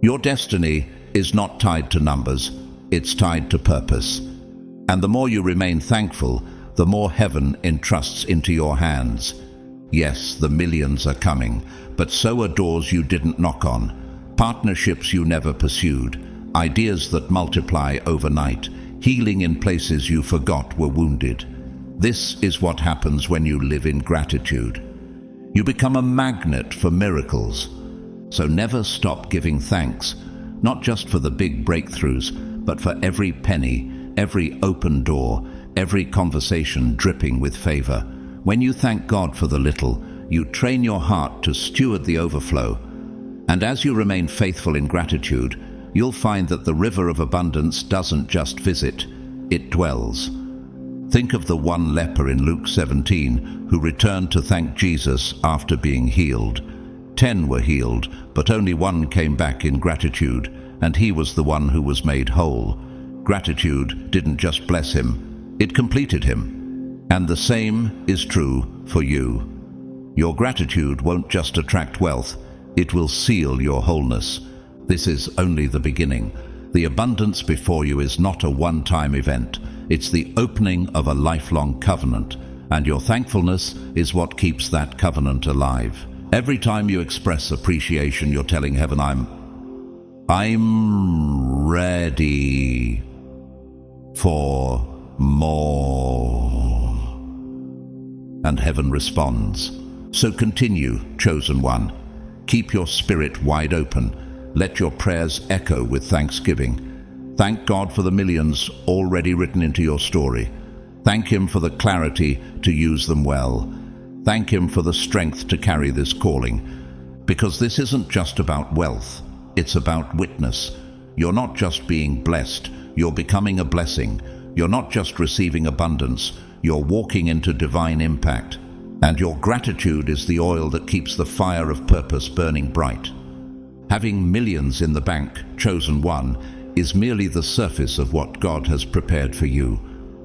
Your destiny is not tied to numbers, it's tied to purpose. And the more you remain thankful, the more heaven entrusts into your hands. Yes, the millions are coming, but so are doors you didn't knock on, partnerships you never pursued, ideas that multiply overnight, healing in places you forgot were wounded. This is what happens when you live in gratitude. You become a magnet for miracles. So never stop giving thanks, not just for the big breakthroughs, but for every penny, every open door, every conversation dripping with favor. When you thank God for the little, you train your heart to steward the overflow. And as you remain faithful in gratitude, you'll find that the river of abundance doesn't just visit, it dwells. Think of the one leper in Luke 17 who returned to thank Jesus after being healed. 10 were healed, but only one came back in gratitude, and he was the one who was made whole. Gratitude didn't just bless him, it completed him. And the same is true for you. Your gratitude won't just attract wealth, it will seal your wholeness. This is only the beginning. The abundance before you is not a one-time event. It's the opening of a lifelong covenant, and your thankfulness is what keeps that covenant alive. Every time you express appreciation, you're telling heaven, I'm ready for more. And heaven responds. So continue, chosen one. Keep your spirit wide open. Let your prayers echo with thanksgiving. Thank God for the millions already written into your story. Thank Him for the clarity to use them well. Thank Him for the strength to carry this calling. Because this isn't just about wealth, it's about witness. You're not just being blessed, you're becoming a blessing. You're not just receiving abundance, you're walking into divine impact. And your gratitude is the oil that keeps the fire of purpose burning bright. Having millions in the bank, chosen one, is merely the surface of what God has prepared for you.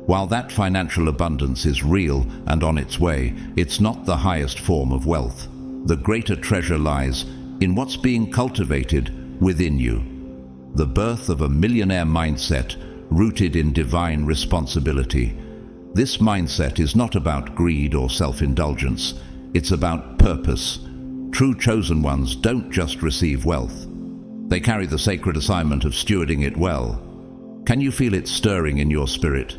While that financial abundance is real and on its way, it's not the highest form of wealth. The greater treasure lies in what's being cultivated within you. The birth of a millionaire mindset rooted in divine responsibility. This mindset is not about greed or self-indulgence. It's about purpose. True chosen ones don't just receive wealth. They carry the sacred assignment of stewarding it well. Can you feel it stirring in your spirit?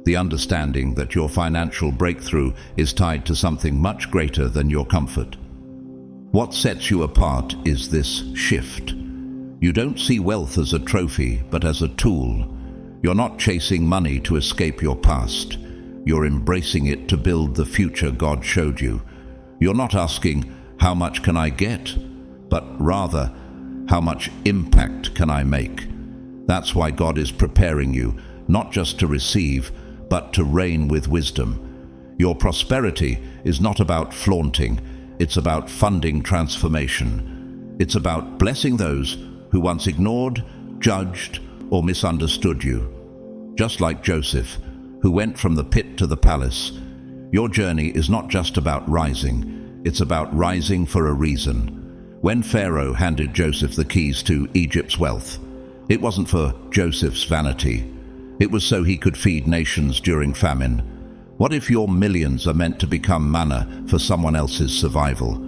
The understanding that your financial breakthrough is tied to something much greater than your comfort. What sets you apart is this shift. You don't see wealth as a trophy, but as a tool. You're not chasing money to escape your past. You're embracing it to build the future God showed you. You're not asking, how much can I get? But rather, how much impact can I make? That's why God is preparing you, not just to receive, but to reign with wisdom. Your prosperity is not about flaunting, it's about funding transformation. It's about blessing those who once ignored, judged, or misunderstood you. Just like Joseph, who went from the pit to the palace, your journey is not just about rising, it's about rising for a reason. When Pharaoh handed Joseph the keys to Egypt's wealth, it wasn't for Joseph's vanity. It was so he could feed nations during famine. What if your millions are meant to become manna for someone else's survival?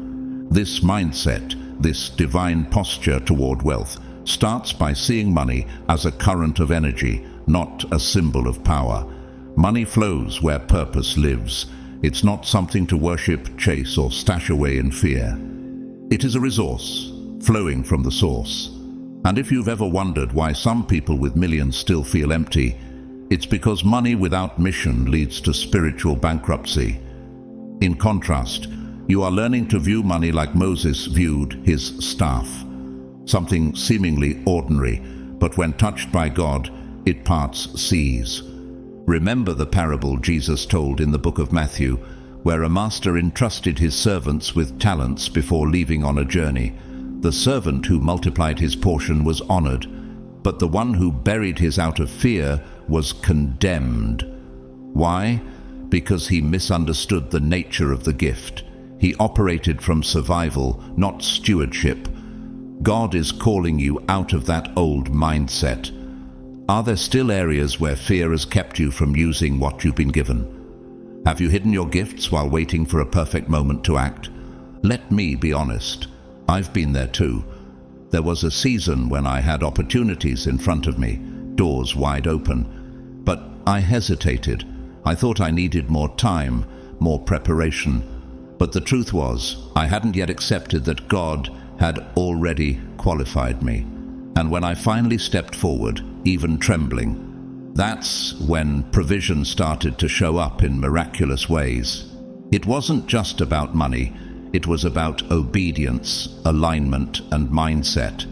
This mindset, this divine posture toward wealth, starts by seeing money as a current of energy, not a symbol of power. Money flows where purpose lives. It's not something to worship, chase, or stash away in fear. It is a resource, flowing from the source. And if you've ever wondered why some people with millions still feel empty, it's because money without mission leads to spiritual bankruptcy. In contrast, you are learning to view money like Moses viewed his staff, something seemingly ordinary, but when touched by God, it parts seas. Remember the parable Jesus told in the book of Matthew, where a master entrusted his servants with talents before leaving on a journey. The servant who multiplied his portion was honored, but the one who buried his out of fear was condemned. Why? Because he misunderstood the nature of the gift. He operated from survival, not stewardship. God is calling you out of that old mindset. Are there still areas where fear has kept you from using what you've been given? Have you hidden your gifts while waiting for a perfect moment to act? Let me be honest. I've been there too. There was a season when I had opportunities in front of me, doors wide open. But I hesitated. I thought I needed more time, more preparation. But the truth was, I hadn't yet accepted that God had already qualified me. And when I finally stepped forward, even trembling, that's when provision started to show up in miraculous ways. It wasn't just about money. It was about obedience, alignment, and mindset.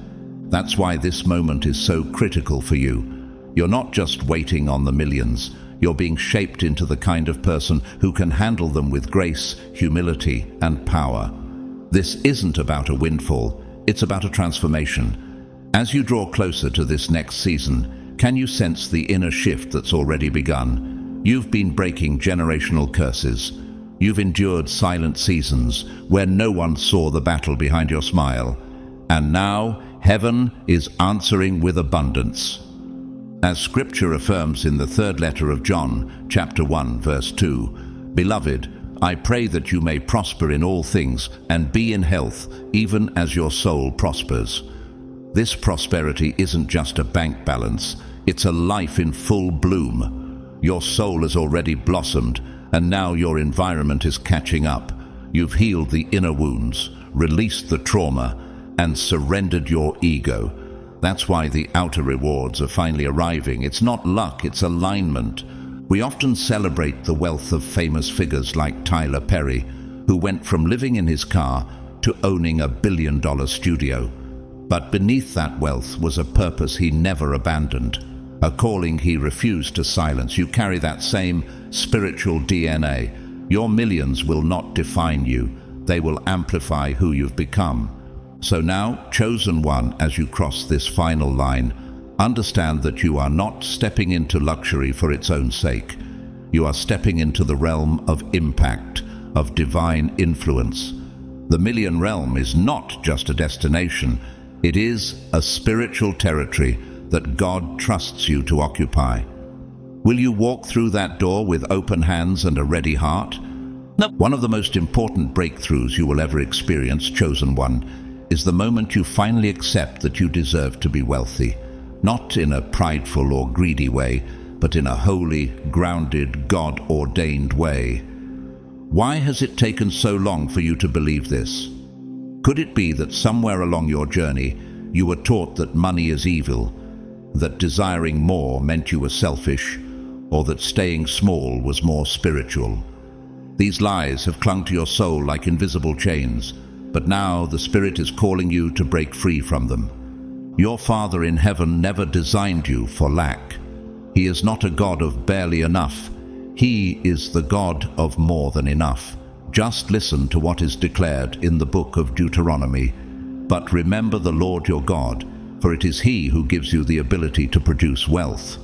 That's why this moment is so critical for you. You're not just waiting on the millions. You're being shaped into the kind of person who can handle them with grace, humility, and power. This isn't about a windfall. It's about a transformation. As you draw closer to this next season, can you sense the inner shift that's already begun? You've been breaking generational curses, You've endured silent seasons where no one saw the battle behind your smile. And now, heaven is answering with abundance. As Scripture affirms in the third letter of John, chapter 1, verse 2, "Beloved, I pray that you may prosper in all things and be in health, even as your soul prospers." This prosperity isn't just a bank balance, it's a life in full bloom. Your soul has already blossomed, and now your environment is catching up. You've healed the inner wounds, released the trauma, and surrendered your ego. That's why the outer rewards are finally arriving. It's not luck, it's alignment. We often celebrate the wealth of famous figures like Tyler Perry, who went from living in his car to owning a billion-dollar studio. But beneath that wealth was a purpose he never abandoned, a calling he refused to silence. You carry that same spiritual DNA. Your millions will not define you. They will amplify who you've become. So now, chosen one, as you cross this final line, understand that you are not stepping into luxury for its own sake. You are stepping into the realm of impact, of divine influence. The million realm is not just a destination. It is a spiritual territory that God trusts you to occupy. Will you walk through that door with open hands and a ready heart? No. One of the most important breakthroughs you will ever experience, chosen one, is the moment you finally accept that you deserve to be wealthy. Not in a prideful or greedy way, but in a holy, grounded, God-ordained way. Why has it taken so long for you to believe this? Could it be that somewhere along your journey you were taught that money is evil, that desiring more meant you were selfish, or that staying small was more spiritual? These lies have clung to your soul like invisible chains, but now the Spirit is calling you to break free from them. Your Father in heaven never designed you for lack. He is not a God of barely enough. He is the God of more than enough. Just listen to what is declared in the book of Deuteronomy. But remember the Lord your God, for it is He who gives you the ability to produce wealth.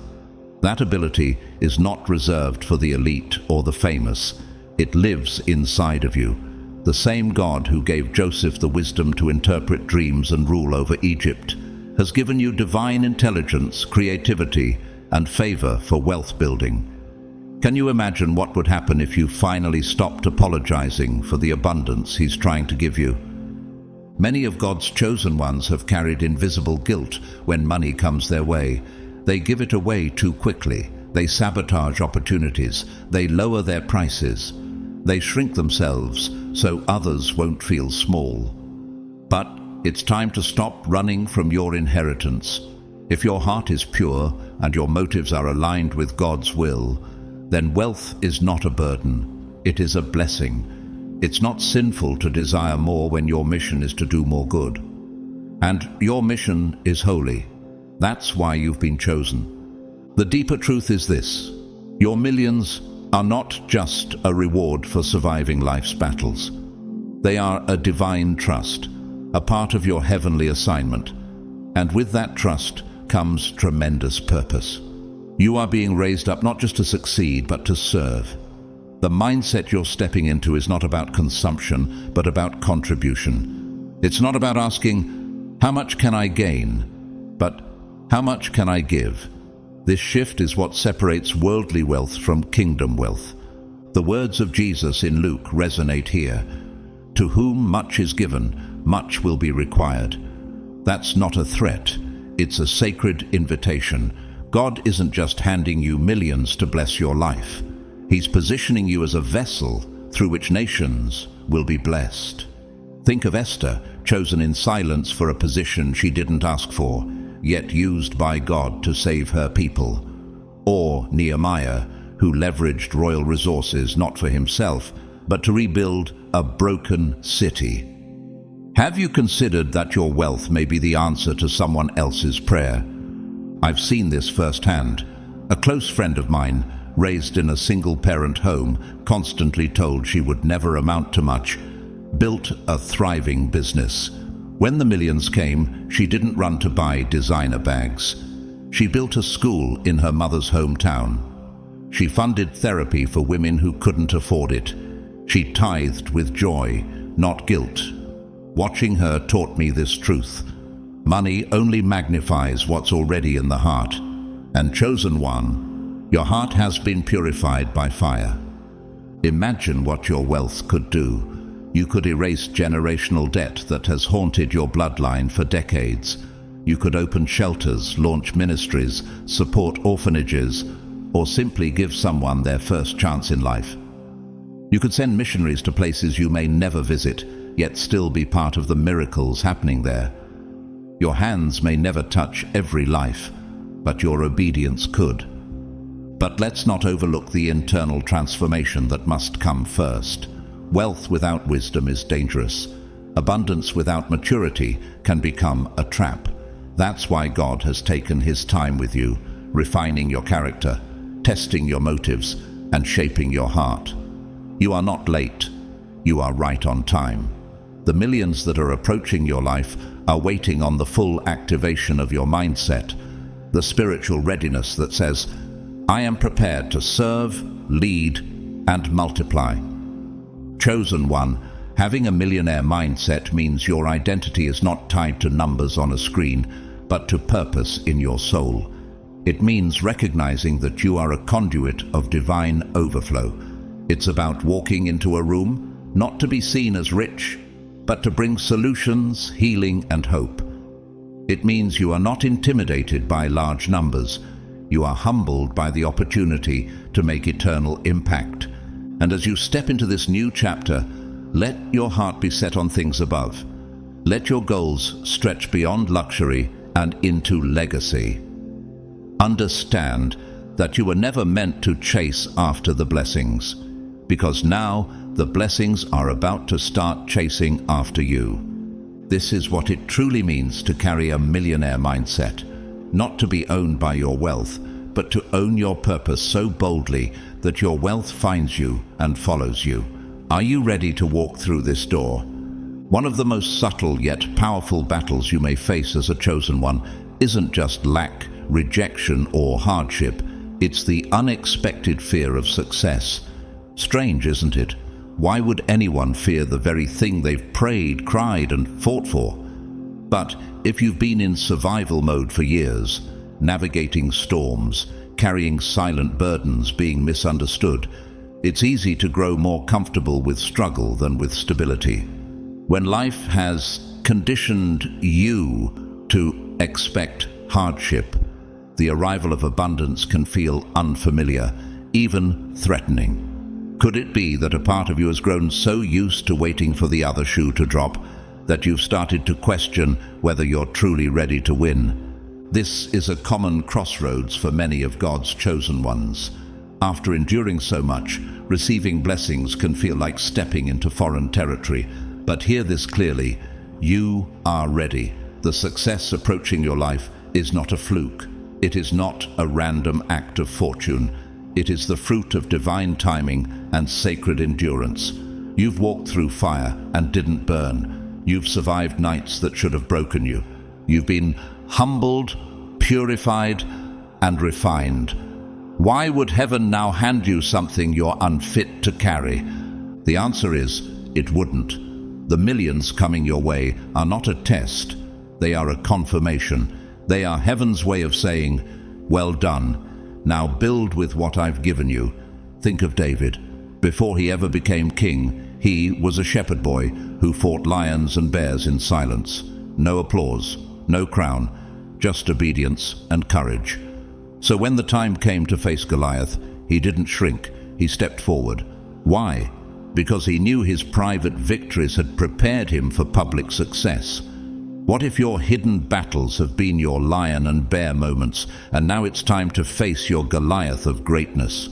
That ability is not reserved for the elite or the famous. It lives inside of you. The same God who gave Joseph the wisdom to interpret dreams and rule over Egypt has given you divine intelligence, creativity, and favor for wealth building. Can you imagine what would happen if you finally stopped apologizing for the abundance He's trying to give you? Many of God's chosen ones have carried invisible guilt when money comes their way. They give it away too quickly. They sabotage opportunities. They lower their prices. They shrink themselves so others won't feel small. But it's time to stop running from your inheritance. If your heart is pure and your motives are aligned with God's will, then wealth is not a burden. It is a blessing. It's not sinful to desire more when your mission is to do more good. And your mission is holy. That's why you've been chosen. The deeper truth is this: your millions are not just a reward for surviving life's battles. They are a divine trust, a part of your heavenly assignment. And with that trust comes tremendous purpose. You are being raised up not just to succeed, but to serve. The mindset you're stepping into is not about consumption, but about contribution. It's not about asking, how much can I gain? But how much can I give? This shift is what separates worldly wealth from kingdom wealth. The words of Jesus in Luke resonate here. To whom much is given, much will be required. That's not a threat. It's a sacred invitation. God isn't just handing you millions to bless your life. He's positioning you as a vessel through which nations will be blessed. Think of Esther, chosen in silence for a position she didn't ask for, yet used by God to save her people. Or Nehemiah, who leveraged royal resources not for himself, but to rebuild a broken city. Have you considered that your wealth may be the answer to someone else's prayer? I've seen this firsthand. A close friend of mine, raised in a single-parent home, constantly told she would never amount to much, built a thriving business. When the millions came, she didn't run to buy designer bags. She built a school in her mother's hometown. She funded therapy for women who couldn't afford it. She tithed with joy, not guilt. Watching her taught me this truth. Money only magnifies what's already in the heart. And chosen one, your heart has been purified by fire. Imagine what your wealth could do. You could erase generational debt that has haunted your bloodline for decades. You could open shelters, launch ministries, support orphanages, or simply give someone their first chance in life. You could send missionaries to places you may never visit, yet still be part of the miracles happening there. Your hands may never touch every life, but your obedience could. But let's not overlook the internal transformation that must come first. Wealth without wisdom is dangerous. Abundance without maturity can become a trap. That's why God has taken His time with you, refining your character, testing your motives, and shaping your heart. You are not late. You are right on time. The millions that are approaching your life are waiting on the full activation of your mindset, the spiritual readiness that says, I am prepared to serve, lead, and multiply. Chosen one, having a millionaire mindset means your identity is not tied to numbers on a screen, but to purpose in your soul. It means recognizing that you are a conduit of divine overflow. It's about walking into a room, not to be seen as rich, but to bring solutions, healing, and hope. It means you are not intimidated by large numbers. You are humbled by the opportunity to make eternal impact. And as you step into this new chapter, let your heart be set on things above. Let your goals stretch beyond luxury and into legacy. Understand that you were never meant to chase after the blessings, because now the blessings are about to start chasing after you. This is what it truly means to carry a millionaire mindset, not to be owned by your wealth, but to own your purpose so boldly that your wealth finds you and follows you. Are you ready to walk through this door? One of the most subtle yet powerful battles you may face as a chosen one isn't just lack, rejection, or hardship. It's the unexpected fear of success. Strange, isn't it? Why would anyone fear the very thing they've prayed, cried, and fought for? But if you've been in survival mode for years, navigating storms, carrying silent burdens, being misunderstood, it's easy to grow more comfortable with struggle than with stability. When life has conditioned you to expect hardship, the arrival of abundance can feel unfamiliar, even threatening. Could it be that a part of you has grown so used to waiting for the other shoe to drop that you've started to question whether you're truly ready to win? This is a common crossroads for many of God's chosen ones. After enduring so much, receiving blessings can feel like stepping into foreign territory. But hear this clearly: you are ready. The success approaching your life is not a fluke. It is not a random act of fortune. It is the fruit of divine timing and sacred endurance. You've walked through fire and didn't burn. You've survived nights that should have broken you. You've been humbled, purified, and refined. Why would heaven now hand you something you're unfit to carry? The answer is, it wouldn't. The millions coming your way are not a test. They are a confirmation. They are heaven's way of saying, well done. Now build with what I've given you. Think of David. Before he ever became king, he was a shepherd boy who fought lions and bears in silence. No applause, no crown, just obedience and courage. So when the time came to face Goliath, he didn't shrink, he stepped forward. Why? Because he knew his private victories had prepared him for public success. What if your hidden battles have been your lion and bear moments, and now it's time to face your Goliath of greatness?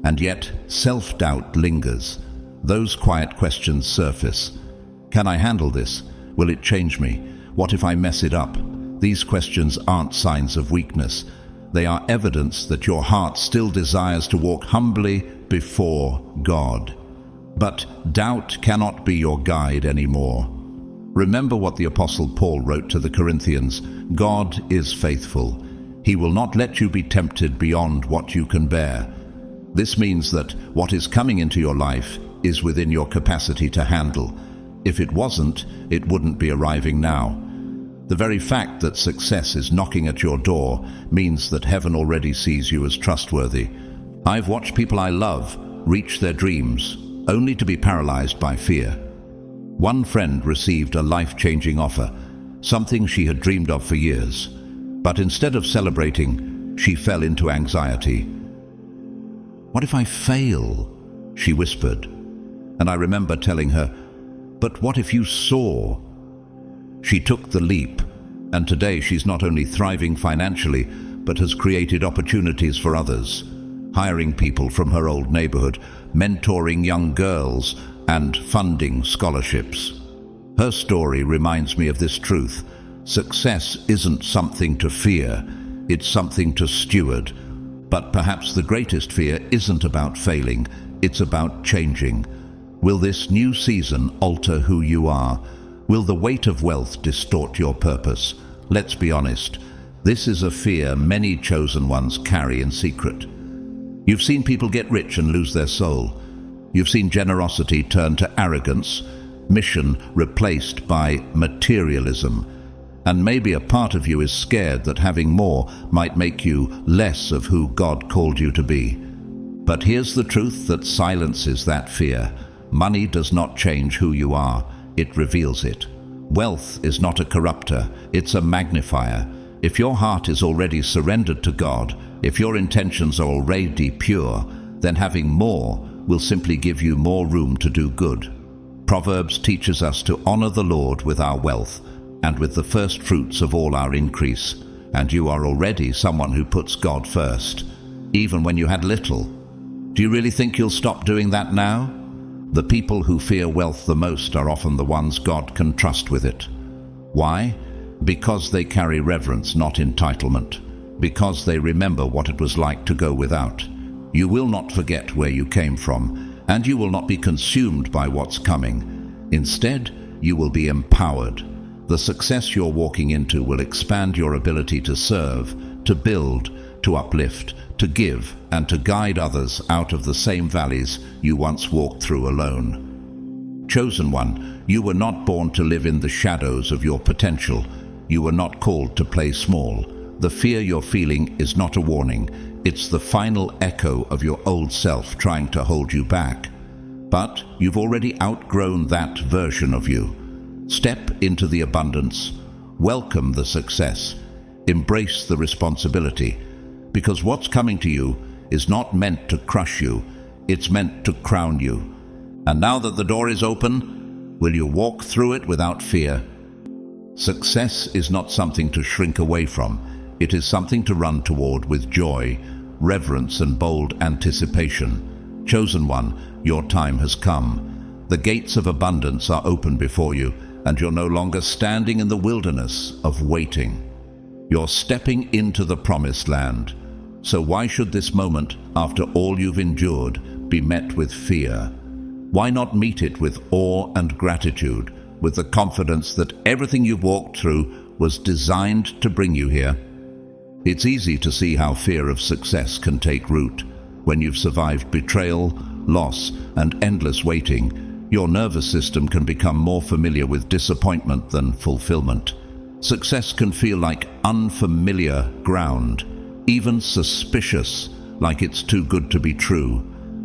And yet, self-doubt lingers. Those quiet questions surface. Can I handle this? Will it change me? What if I mess it up? These questions aren't signs of weakness. They are evidence that your heart still desires to walk humbly before God. But doubt cannot be your guide anymore. Remember what the Apostle Paul wrote to the Corinthians: God is faithful. He will not let you be tempted beyond what you can bear. This means that what is coming into your life is within your capacity to handle. If it wasn't, it wouldn't be arriving now. The very fact that success is knocking at your door means that heaven already sees you as trustworthy. I've watched people I love reach their dreams, only to be paralyzed by fear. One friend received a life-changing offer, something she had dreamed of for years. But instead of celebrating, she fell into anxiety. "What if I fail?" she whispered. And I remember telling her, "But what if you soar?" She took the leap, and today she's not only thriving financially, but has created opportunities for others, hiring people from her old neighborhood, mentoring young girls, and funding scholarships. Her story reminds me of this truth. Success isn't something to fear, it's something to steward. But perhaps the greatest fear isn't about failing, it's about changing. Will this new season alter who you are? Will the weight of wealth distort your purpose? Let's be honest, this is a fear many chosen ones carry in secret. You've seen people get rich and lose their soul. You've seen generosity turn to arrogance, mission replaced by materialism. And maybe a part of you is scared that having more might make you less of who God called you to be. But here's the truth that silences that fear. Money does not change who you are, it reveals it. Wealth is not a corrupter, it's a magnifier. If your heart is already surrendered to God, if your intentions are already pure, then having more will simply give you more room to do good. Proverbs teaches us to honor the Lord with our wealth and with the first fruits of all our increase. And you are already someone who puts God first, even when you had little. Do you really think you'll stop doing that now? The people who fear wealth the most are often the ones God can trust with it. Why? Because they carry reverence, not entitlement. Because they remember what it was like to go without. You will not forget where you came from, and you will not be consumed by what's coming. Instead, you will be empowered. The success you're walking into will expand your ability to serve, to build, to uplift, to give, and to guide others out of the same valleys you once walked through alone. Chosen one, you were not born to live in the shadows of your potential. You were not called to play small. The fear you're feeling is not a warning. It's the final echo of your old self trying to hold you back. But you've already outgrown that version of you. Step into the abundance. Welcome the success. Embrace the responsibility. Because what's coming to you is not meant to crush you, it's meant to crown you. And now that the door is open, will you walk through it without fear? Success is not something to shrink away from. It is something to run toward with joy, reverence, and bold anticipation. Chosen one, your time has come. The gates of abundance are open before you, and you're no longer standing in the wilderness of waiting. You're stepping into the promised land. So why should this moment, after all you've endured, be met with fear? Why not meet it with awe and gratitude, with the confidence that everything you've walked through was designed to bring you here? It's easy to see how fear of success can take root. When you've survived betrayal, loss, and endless waiting, your nervous system can become more familiar with disappointment than fulfillment. Success can feel like unfamiliar ground, even suspicious, like it's too good to be true.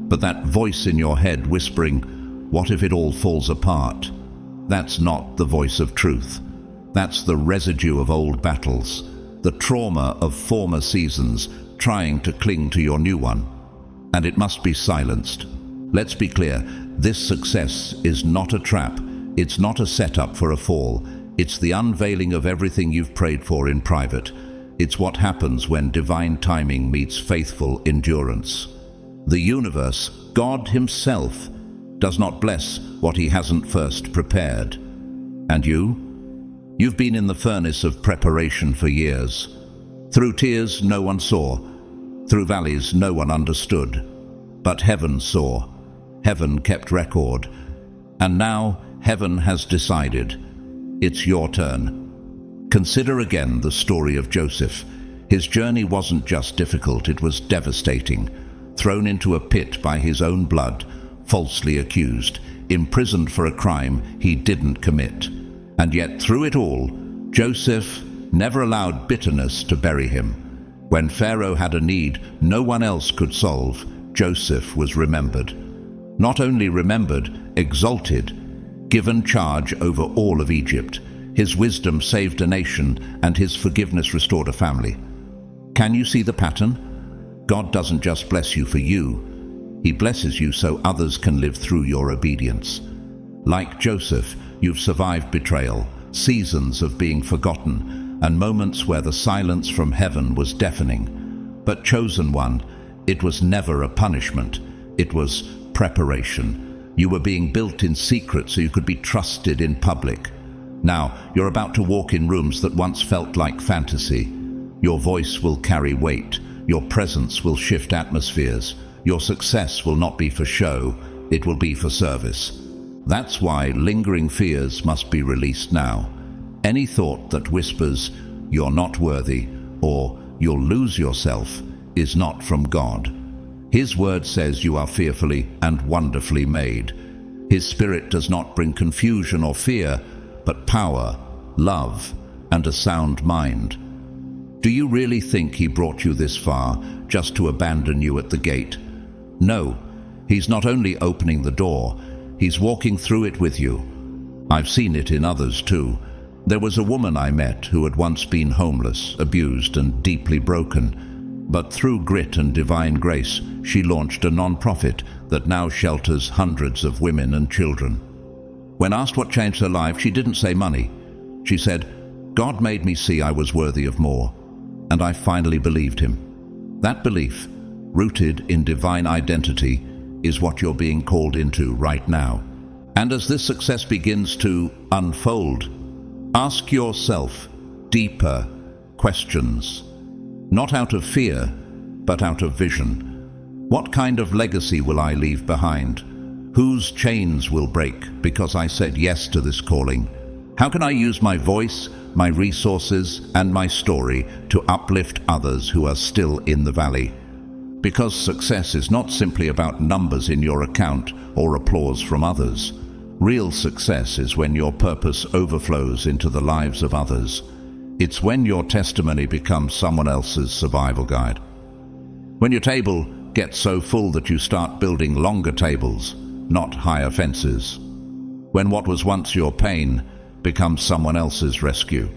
But that voice in your head whispering, "What if it all falls apart?" That's not the voice of truth. That's the residue of old battles, the trauma of former seasons trying to cling to your new one. And it must be silenced. Let's be clear, this success is not a trap. It's not a setup for a fall. It's the unveiling of everything you've prayed for in private. It's what happens when divine timing meets faithful endurance. The universe, God Himself, does not bless what He hasn't first prepared. And you? You've been in the furnace of preparation for years. Through tears no one saw, through valleys no one understood. But heaven saw, heaven kept record, and now heaven has decided. It's your turn. Consider again the story of Joseph. His journey wasn't just difficult, it was devastating. Thrown into a pit by his own blood, falsely accused, imprisoned for a crime he didn't commit. And yet through it all, Joseph never allowed bitterness to bury him. When Pharaoh had a need no one else could solve, Joseph was remembered. Not only remembered, exalted, given charge over all of Egypt. His wisdom saved a nation, and his forgiveness restored a family. Can you see the pattern? God doesn't just bless you for you. He blesses you so others can live through your obedience. Like Joseph, you've survived betrayal, seasons of being forgotten, and moments where the silence from heaven was deafening. But chosen one, it was never a punishment. It was preparation. You were being built in secret so you could be trusted in public. Now, you're about to walk in rooms that once felt like fantasy. Your voice will carry weight. Your presence will shift atmospheres. Your success will not be for show. It will be for service. That's why lingering fears must be released now. Any thought that whispers, "You're not worthy," or "You'll lose yourself," is not from God. His word says you are fearfully and wonderfully made. His Spirit does not bring confusion or fear, but power, love, and a sound mind. Do you really think He brought you this far just to abandon you at the gate? No, He's not only opening the door, He's walking through it with you. I've seen it in others too. There was a woman I met who had once been homeless, abused, and deeply broken. But through grit and divine grace, she launched a non-profit that now shelters hundreds of women and children. When asked what changed her life, she didn't say money. She said, "God made me see I was worthy of more, and I finally believed Him." That belief, rooted in divine identity, is what you're being called into right now. And as this success begins to unfold, ask yourself deeper questions. Not out of fear, but out of vision. What kind of legacy will I leave behind? Whose chains will break because I said yes to this calling? How can I use my voice, my resources, and my story to uplift others who are still in the valley? Because success is not simply about numbers in your account or applause from others. Real success is when your purpose overflows into the lives of others. It's when your testimony becomes someone else's survival guide. When your table gets so full that you start building longer tables, not higher fences. When what was once your pain becomes someone else's rescue.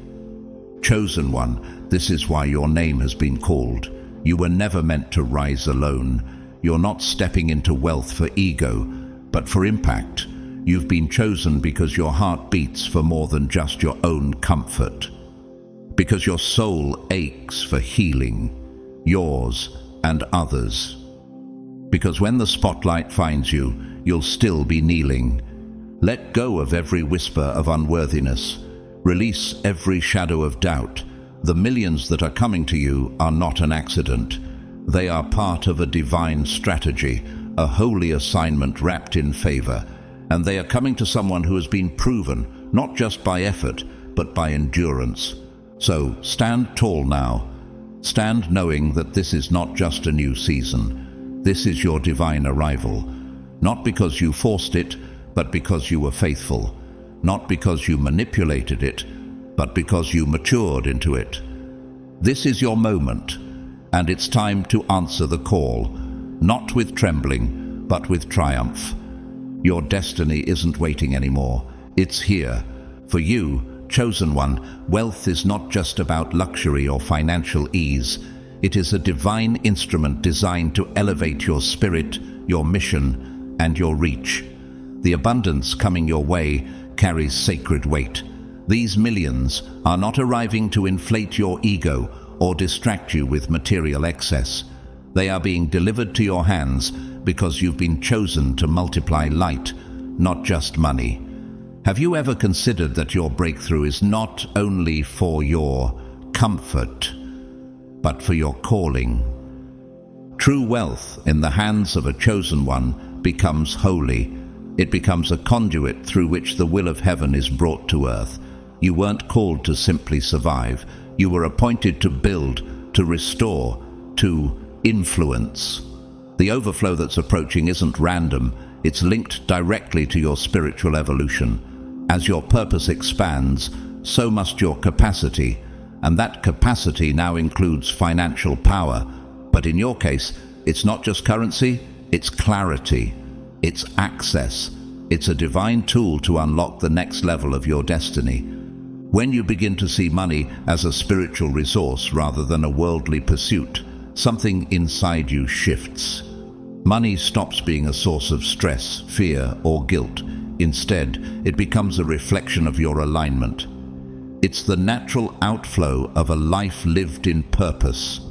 Chosen one, this is why your name has been called. You were never meant to rise alone. You're not stepping into wealth for ego, but for impact. You've been chosen because your heart beats for more than just your own comfort. Because your soul aches for healing, yours and others. Because when the spotlight finds you, you'll still be kneeling. Let go of every whisper of unworthiness. Release every shadow of doubt. The millions that are coming to you are not an accident. They are part of a divine strategy, a holy assignment wrapped in favor. And they are coming to someone who has been proven, not just by effort, but by endurance. So stand tall now. Stand knowing that this is not just a new season. This is your divine arrival. Not because you forced it, but because you were faithful. Not because you manipulated it, but because you matured into it. This is your moment, and it's time to answer the call, not with trembling, but with triumph. Your destiny isn't waiting anymore. It's here. For you, chosen one, wealth is not just about luxury or financial ease. It is a divine instrument designed to elevate your spirit, your mission, and your reach. The abundance coming your way carries sacred weight. These millions are not arriving to inflate your ego or distract you with material excess. They are being delivered to your hands because you've been chosen to multiply light, not just money. Have you ever considered that your breakthrough is not only for your comfort, but for your calling? True wealth in the hands of a chosen one becomes holy. It becomes a conduit through which the will of heaven is brought to earth. You weren't called to simply survive. You were appointed to build, to restore, to influence. The overflow that's approaching isn't random. It's linked directly to your spiritual evolution. As your purpose expands, so must your capacity, and that capacity now includes financial power. But in your case, it's not just currency, it's clarity, it's access. It's a divine tool to unlock the next level of your destiny. When you begin to see money as a spiritual resource rather than a worldly pursuit, something inside you shifts. Money stops being a source of stress, fear, or guilt. Instead, it becomes a reflection of your alignment. It's the natural outflow of a life lived in purpose.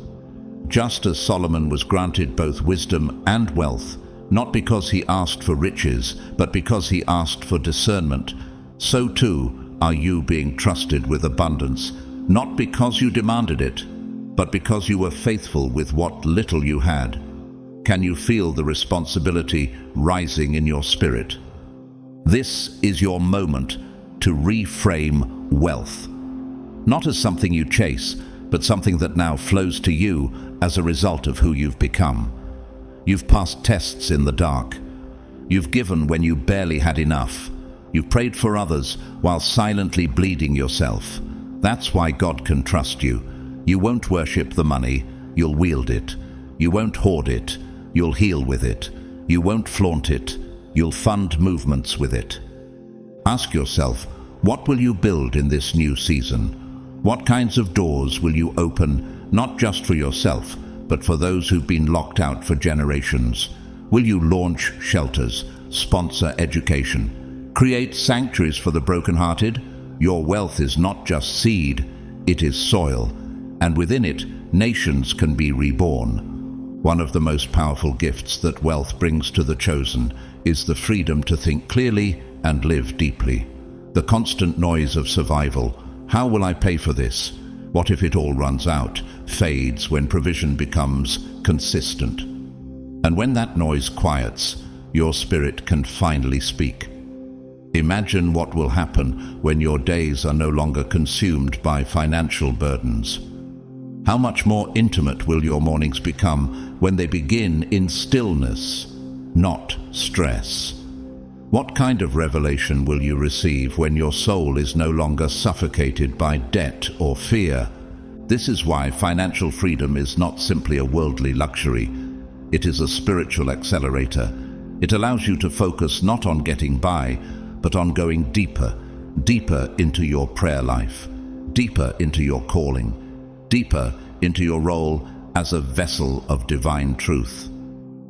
Just as Solomon was granted both wisdom and wealth, not because he asked for riches, but because he asked for discernment, so too are you being trusted with abundance, not because you demanded it, but because you were faithful with what little you had. Can you feel the responsibility rising in your spirit? This is your moment to reframe wealth, not as something you chase, but something that now flows to you as a result of who you've become. You've passed tests in the dark. You've given when you barely had enough. You've prayed for others while silently bleeding yourself. That's why God can trust you. You won't worship the money, you'll wield it. You won't hoard it, you'll heal with it. You won't flaunt it, you'll fund movements with it. Ask yourself, what will you build in this new season? What kinds of doors will you open, not just for yourself, but for those who've been locked out for generations? Will you launch shelters, sponsor education, create sanctuaries for the brokenhearted? Your wealth is not just seed, it is soil, and within it, nations can be reborn. One of the most powerful gifts that wealth brings to the chosen is the freedom to think clearly and live deeply. The constant noise of survival, how will I pay for this? What if it all runs out, fades when provision becomes consistent? And when that noise quiets, your spirit can finally speak. Imagine what will happen when your days are no longer consumed by financial burdens. How much more intimate will your mornings become when they begin in stillness, not stress? What kind of revelation will you receive when your soul is no longer suffocated by debt or fear? This is why financial freedom is not simply a worldly luxury. It is a spiritual accelerator. It allows you to focus not on getting by, but on going deeper, deeper into your prayer life, deeper into your calling, deeper into your role as a vessel of divine truth.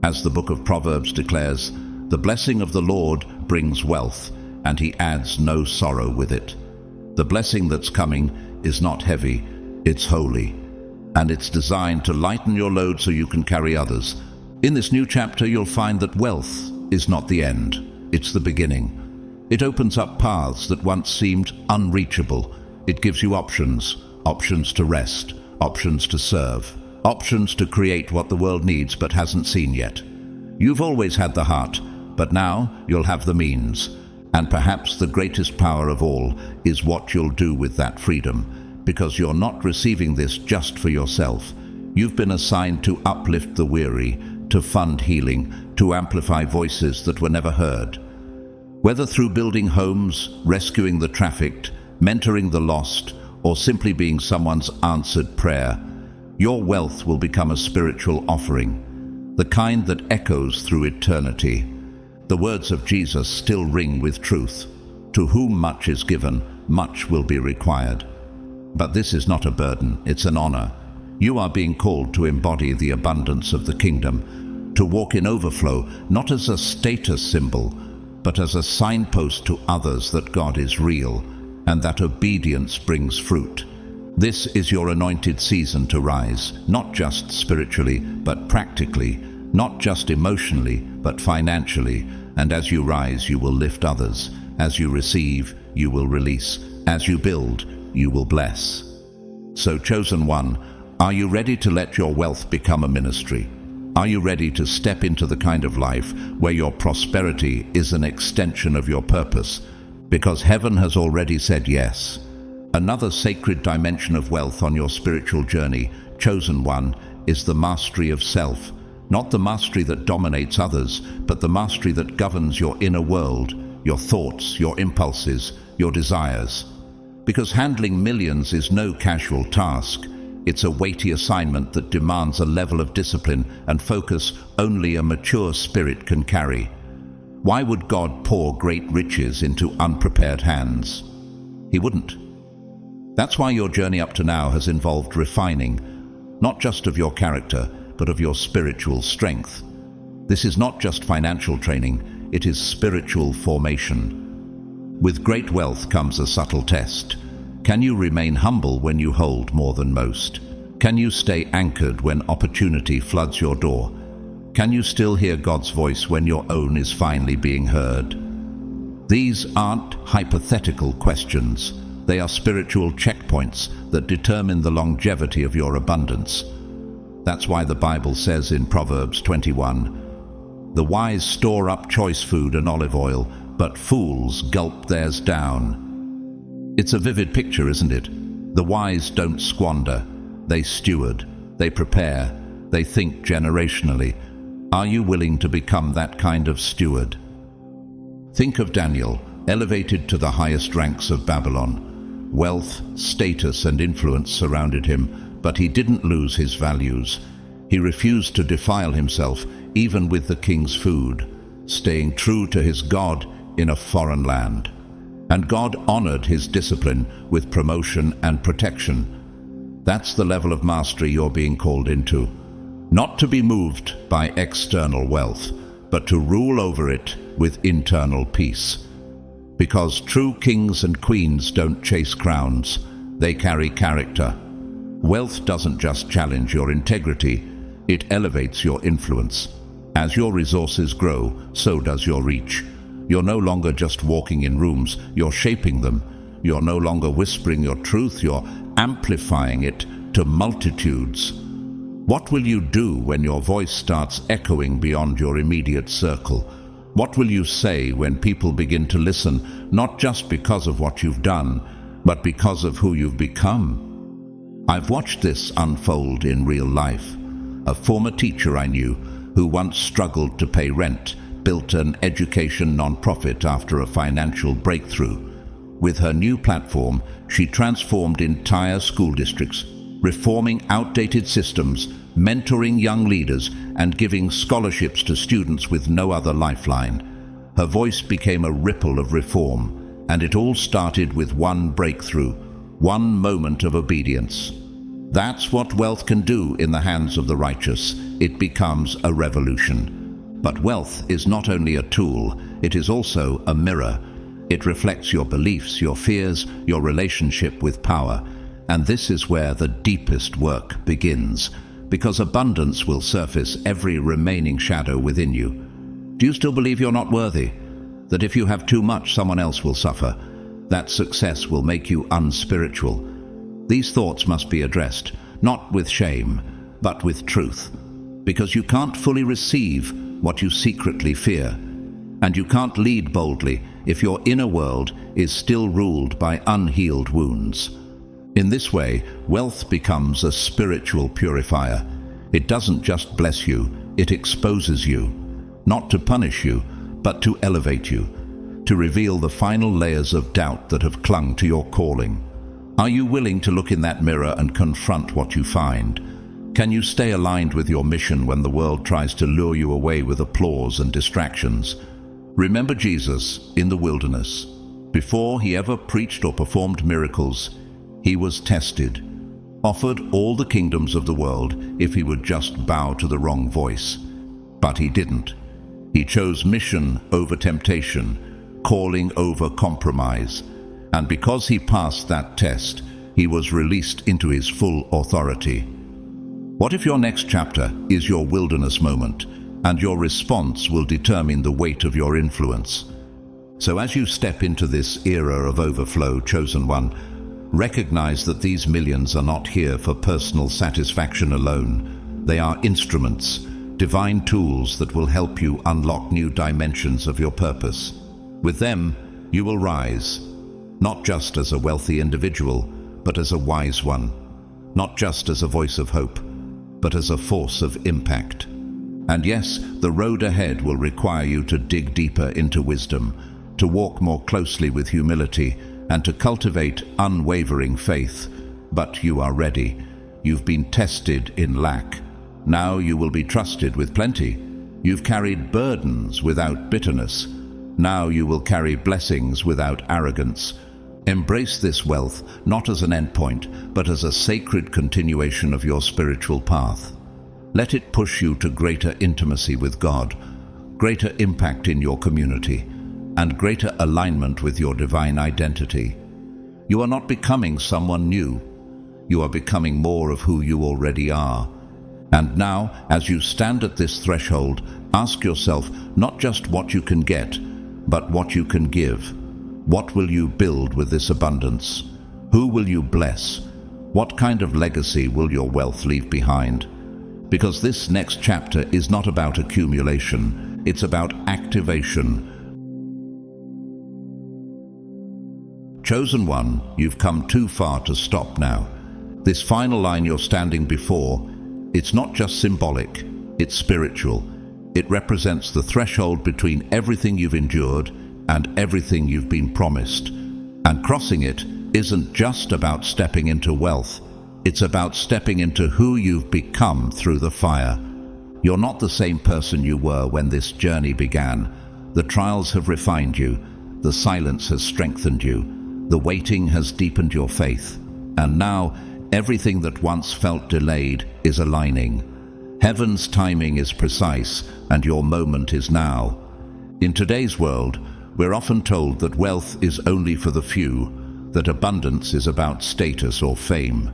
As the book of Proverbs declares, the blessing of the Lord brings wealth, and he adds no sorrow with it. The blessing that's coming is not heavy, it's holy, and it's designed to lighten your load so you can carry others. In this new chapter, you'll find that wealth is not the end, it's the beginning. It opens up paths that once seemed unreachable. It gives you options, options to rest, options to serve, options to create what the world needs but hasn't seen yet. You've always had the heart, but now you'll have the means. And perhaps the greatest power of all is what you'll do with that freedom, because you're not receiving this just for yourself. You've been assigned to uplift the weary, to fund healing, to amplify voices that were never heard. Whether through building homes, rescuing the trafficked, mentoring the lost, or simply being someone's answered prayer, your wealth will become a spiritual offering, the kind that echoes through eternity. The words of Jesus still ring with truth. To whom much is given, much will be required. But this is not a burden, it's an honor. You are being called to embody the abundance of the kingdom, to walk in overflow, not as a status symbol, but as a signpost to others that God is real, and that obedience brings fruit. This is your anointed season to rise, not just spiritually, but practically, not just emotionally, but financially. And as you rise, you will lift others. As you receive, you will release. As you build, you will bless. So, chosen one, are you ready to let your wealth become a ministry? Are you ready to step into the kind of life where your prosperity is an extension of your purpose? Because heaven has already said yes. Another sacred dimension of wealth on your spiritual journey, chosen one, is the mastery of self. Not the mastery that dominates others, but the mastery that governs your inner world, your thoughts, your impulses, your desires. Because handling millions is no casual task. It's a weighty assignment that demands a level of discipline and focus only a mature spirit can carry. Why would God pour great riches into unprepared hands? He wouldn't. That's why your journey up to now has involved refining, not just of your character, but of your spiritual strength. This is not just financial training, it is spiritual formation. With great wealth comes a subtle test. Can you remain humble when you hold more than most? Can you stay anchored when opportunity floods your door? Can you still hear God's voice when your own is finally being heard? These aren't hypothetical questions. They are spiritual checkpoints that determine the longevity of your abundance. That's why the Bible says in Proverbs 21, "The wise store up choice food and olive oil, but fools gulp theirs down." It's a vivid picture, isn't it? The wise don't squander. They steward. They prepare. They think generationally. Are you willing to become that kind of steward? Think of Daniel, elevated to the highest ranks of Babylon. Wealth, status, and influence surrounded him, but he didn't lose his values. He refused to defile himself, even with the king's food, staying true to his God in a foreign land. And God honored his discipline with promotion and protection. That's the level of mastery you're being called into. Not to be moved by external wealth, but to rule over it with internal peace. Because true kings and queens don't chase crowns, they carry character. Wealth doesn't just challenge your integrity, it elevates your influence. As your resources grow, so does your reach. You're no longer just walking in rooms, you're shaping them. You're no longer whispering your truth, you're amplifying it to multitudes. What will you do when your voice starts echoing beyond your immediate circle? What will you say when people begin to listen, not just because of what you've done, but because of who you've become? I've watched this unfold in real life. A former teacher I knew, who once struggled to pay rent, built an education nonprofit after a financial breakthrough. With her new platform, she transformed entire school districts, reforming outdated systems, mentoring young leaders, and giving scholarships to students with no other lifeline. Her voice became a ripple of reform, and it all started with one breakthrough, one moment of obedience. That's what wealth can do in the hands of the righteous. It becomes a revolution. But wealth is not only a tool, it is also a mirror. It reflects your beliefs, your fears, your relationship with power. And this is where the deepest work begins, because abundance will surface every remaining shadow within you. Do you still believe you're not worthy? That if you have too much, someone else will suffer? That success will make you unspiritual? These thoughts must be addressed, not with shame, but with truth. Because you can't fully receive what you secretly fear. And you can't lead boldly if your inner world is still ruled by unhealed wounds. In this way, wealth becomes a spiritual purifier. It doesn't just bless you, it exposes you. Not to punish you, but to elevate you. To reveal the final layers of doubt that have clung to your calling. Are you willing to look in that mirror and confront what you find? Can you stay aligned with your mission when the world tries to lure you away with applause and distractions? Remember Jesus in the wilderness. Before he ever preached or performed miracles, he was tested, offered all the kingdoms of the world if he would just bow to the wrong voice. But he didn't. He chose mission over temptation, calling over compromise. And because he passed that test, he was released into his full authority. What if your next chapter is your wilderness moment, and your response will determine the weight of your influence? So as you step into this era of overflow, chosen one, recognize that these millions are not here for personal satisfaction alone. They are instruments, divine tools that will help you unlock new dimensions of your purpose. With them, you will rise, not just as a wealthy individual, but as a wise one. Not just as a voice of hope, but as a force of impact. And yes, the road ahead will require you to dig deeper into wisdom, to walk more closely with humility, and to cultivate unwavering faith. But you are ready. You've been tested in lack. Now you will be trusted with plenty. You've carried burdens without bitterness. Now you will carry blessings without arrogance. Embrace this wealth not as an endpoint, but as a sacred continuation of your spiritual path. Let it push you to greater intimacy with God, greater impact in your community, and greater alignment with your divine identity. You are not becoming someone new. You are becoming more of who you already are. And now, as you stand at this threshold, ask yourself not just what you can get, but what you can give. What will you build with this abundance? Who will you bless? What kind of legacy will your wealth leave behind? Because this next chapter is not about accumulation, it's about activation. Chosen one, you've come too far to stop now. This final line you're standing before, it's not just symbolic, it's spiritual. It represents the threshold between everything you've endured and everything you've been promised. And crossing it isn't just about stepping into wealth. It's about stepping into who you've become through the fire. You're not the same person you were when this journey began. The trials have refined you. The silence has strengthened you. The waiting has deepened your faith. And now, everything that once felt delayed is aligning. Heaven's timing is precise, and your moment is now. In today's world, we're often told that wealth is only for the few, that abundance is about status or fame.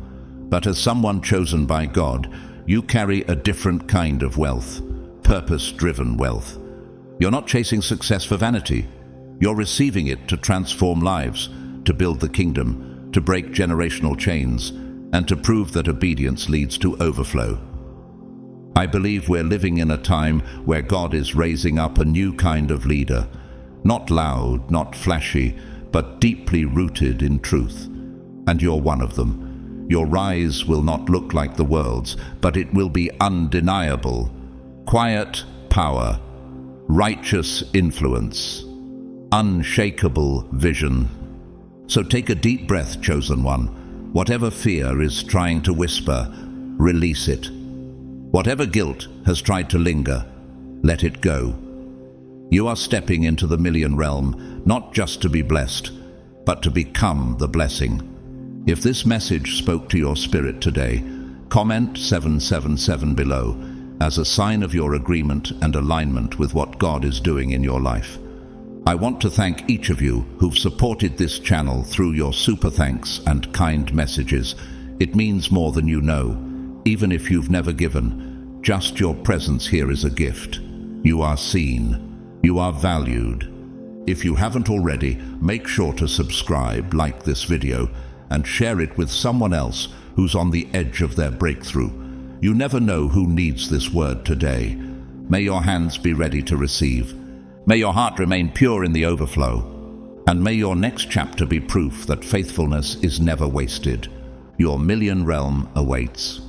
But as someone chosen by God, you carry a different kind of wealth, purpose-driven wealth. You're not chasing success for vanity. You're receiving it to transform lives, to build the kingdom, to break generational chains, and to prove that obedience leads to overflow. I believe we're living in a time where God is raising up a new kind of leader, not loud, not flashy, but deeply rooted in truth. And you're one of them. Your rise will not look like the world's, but it will be undeniable. Quiet power, righteous influence, unshakable vision. So take a deep breath, chosen one. Whatever fear is trying to whisper, release it. Whatever guilt has tried to linger, let it go. You are stepping into the million realm, not just to be blessed, but to become the blessing. If this message spoke to your spirit today, comment 777 below as a sign of your agreement and alignment with what God is doing in your life. I want to thank each of you who've supported this channel through your super thanks and kind messages. It means more than you know. Even if you've never given, just your presence here is a gift. You are seen. You are valued. If you haven't already, make sure to subscribe, like this video, and share it with someone else who's on the edge of their breakthrough. You never know who needs this word today. May your hands be ready to receive. May your heart remain pure in the overflow. And may your next chapter be proof that faithfulness is never wasted. Your million realm awaits.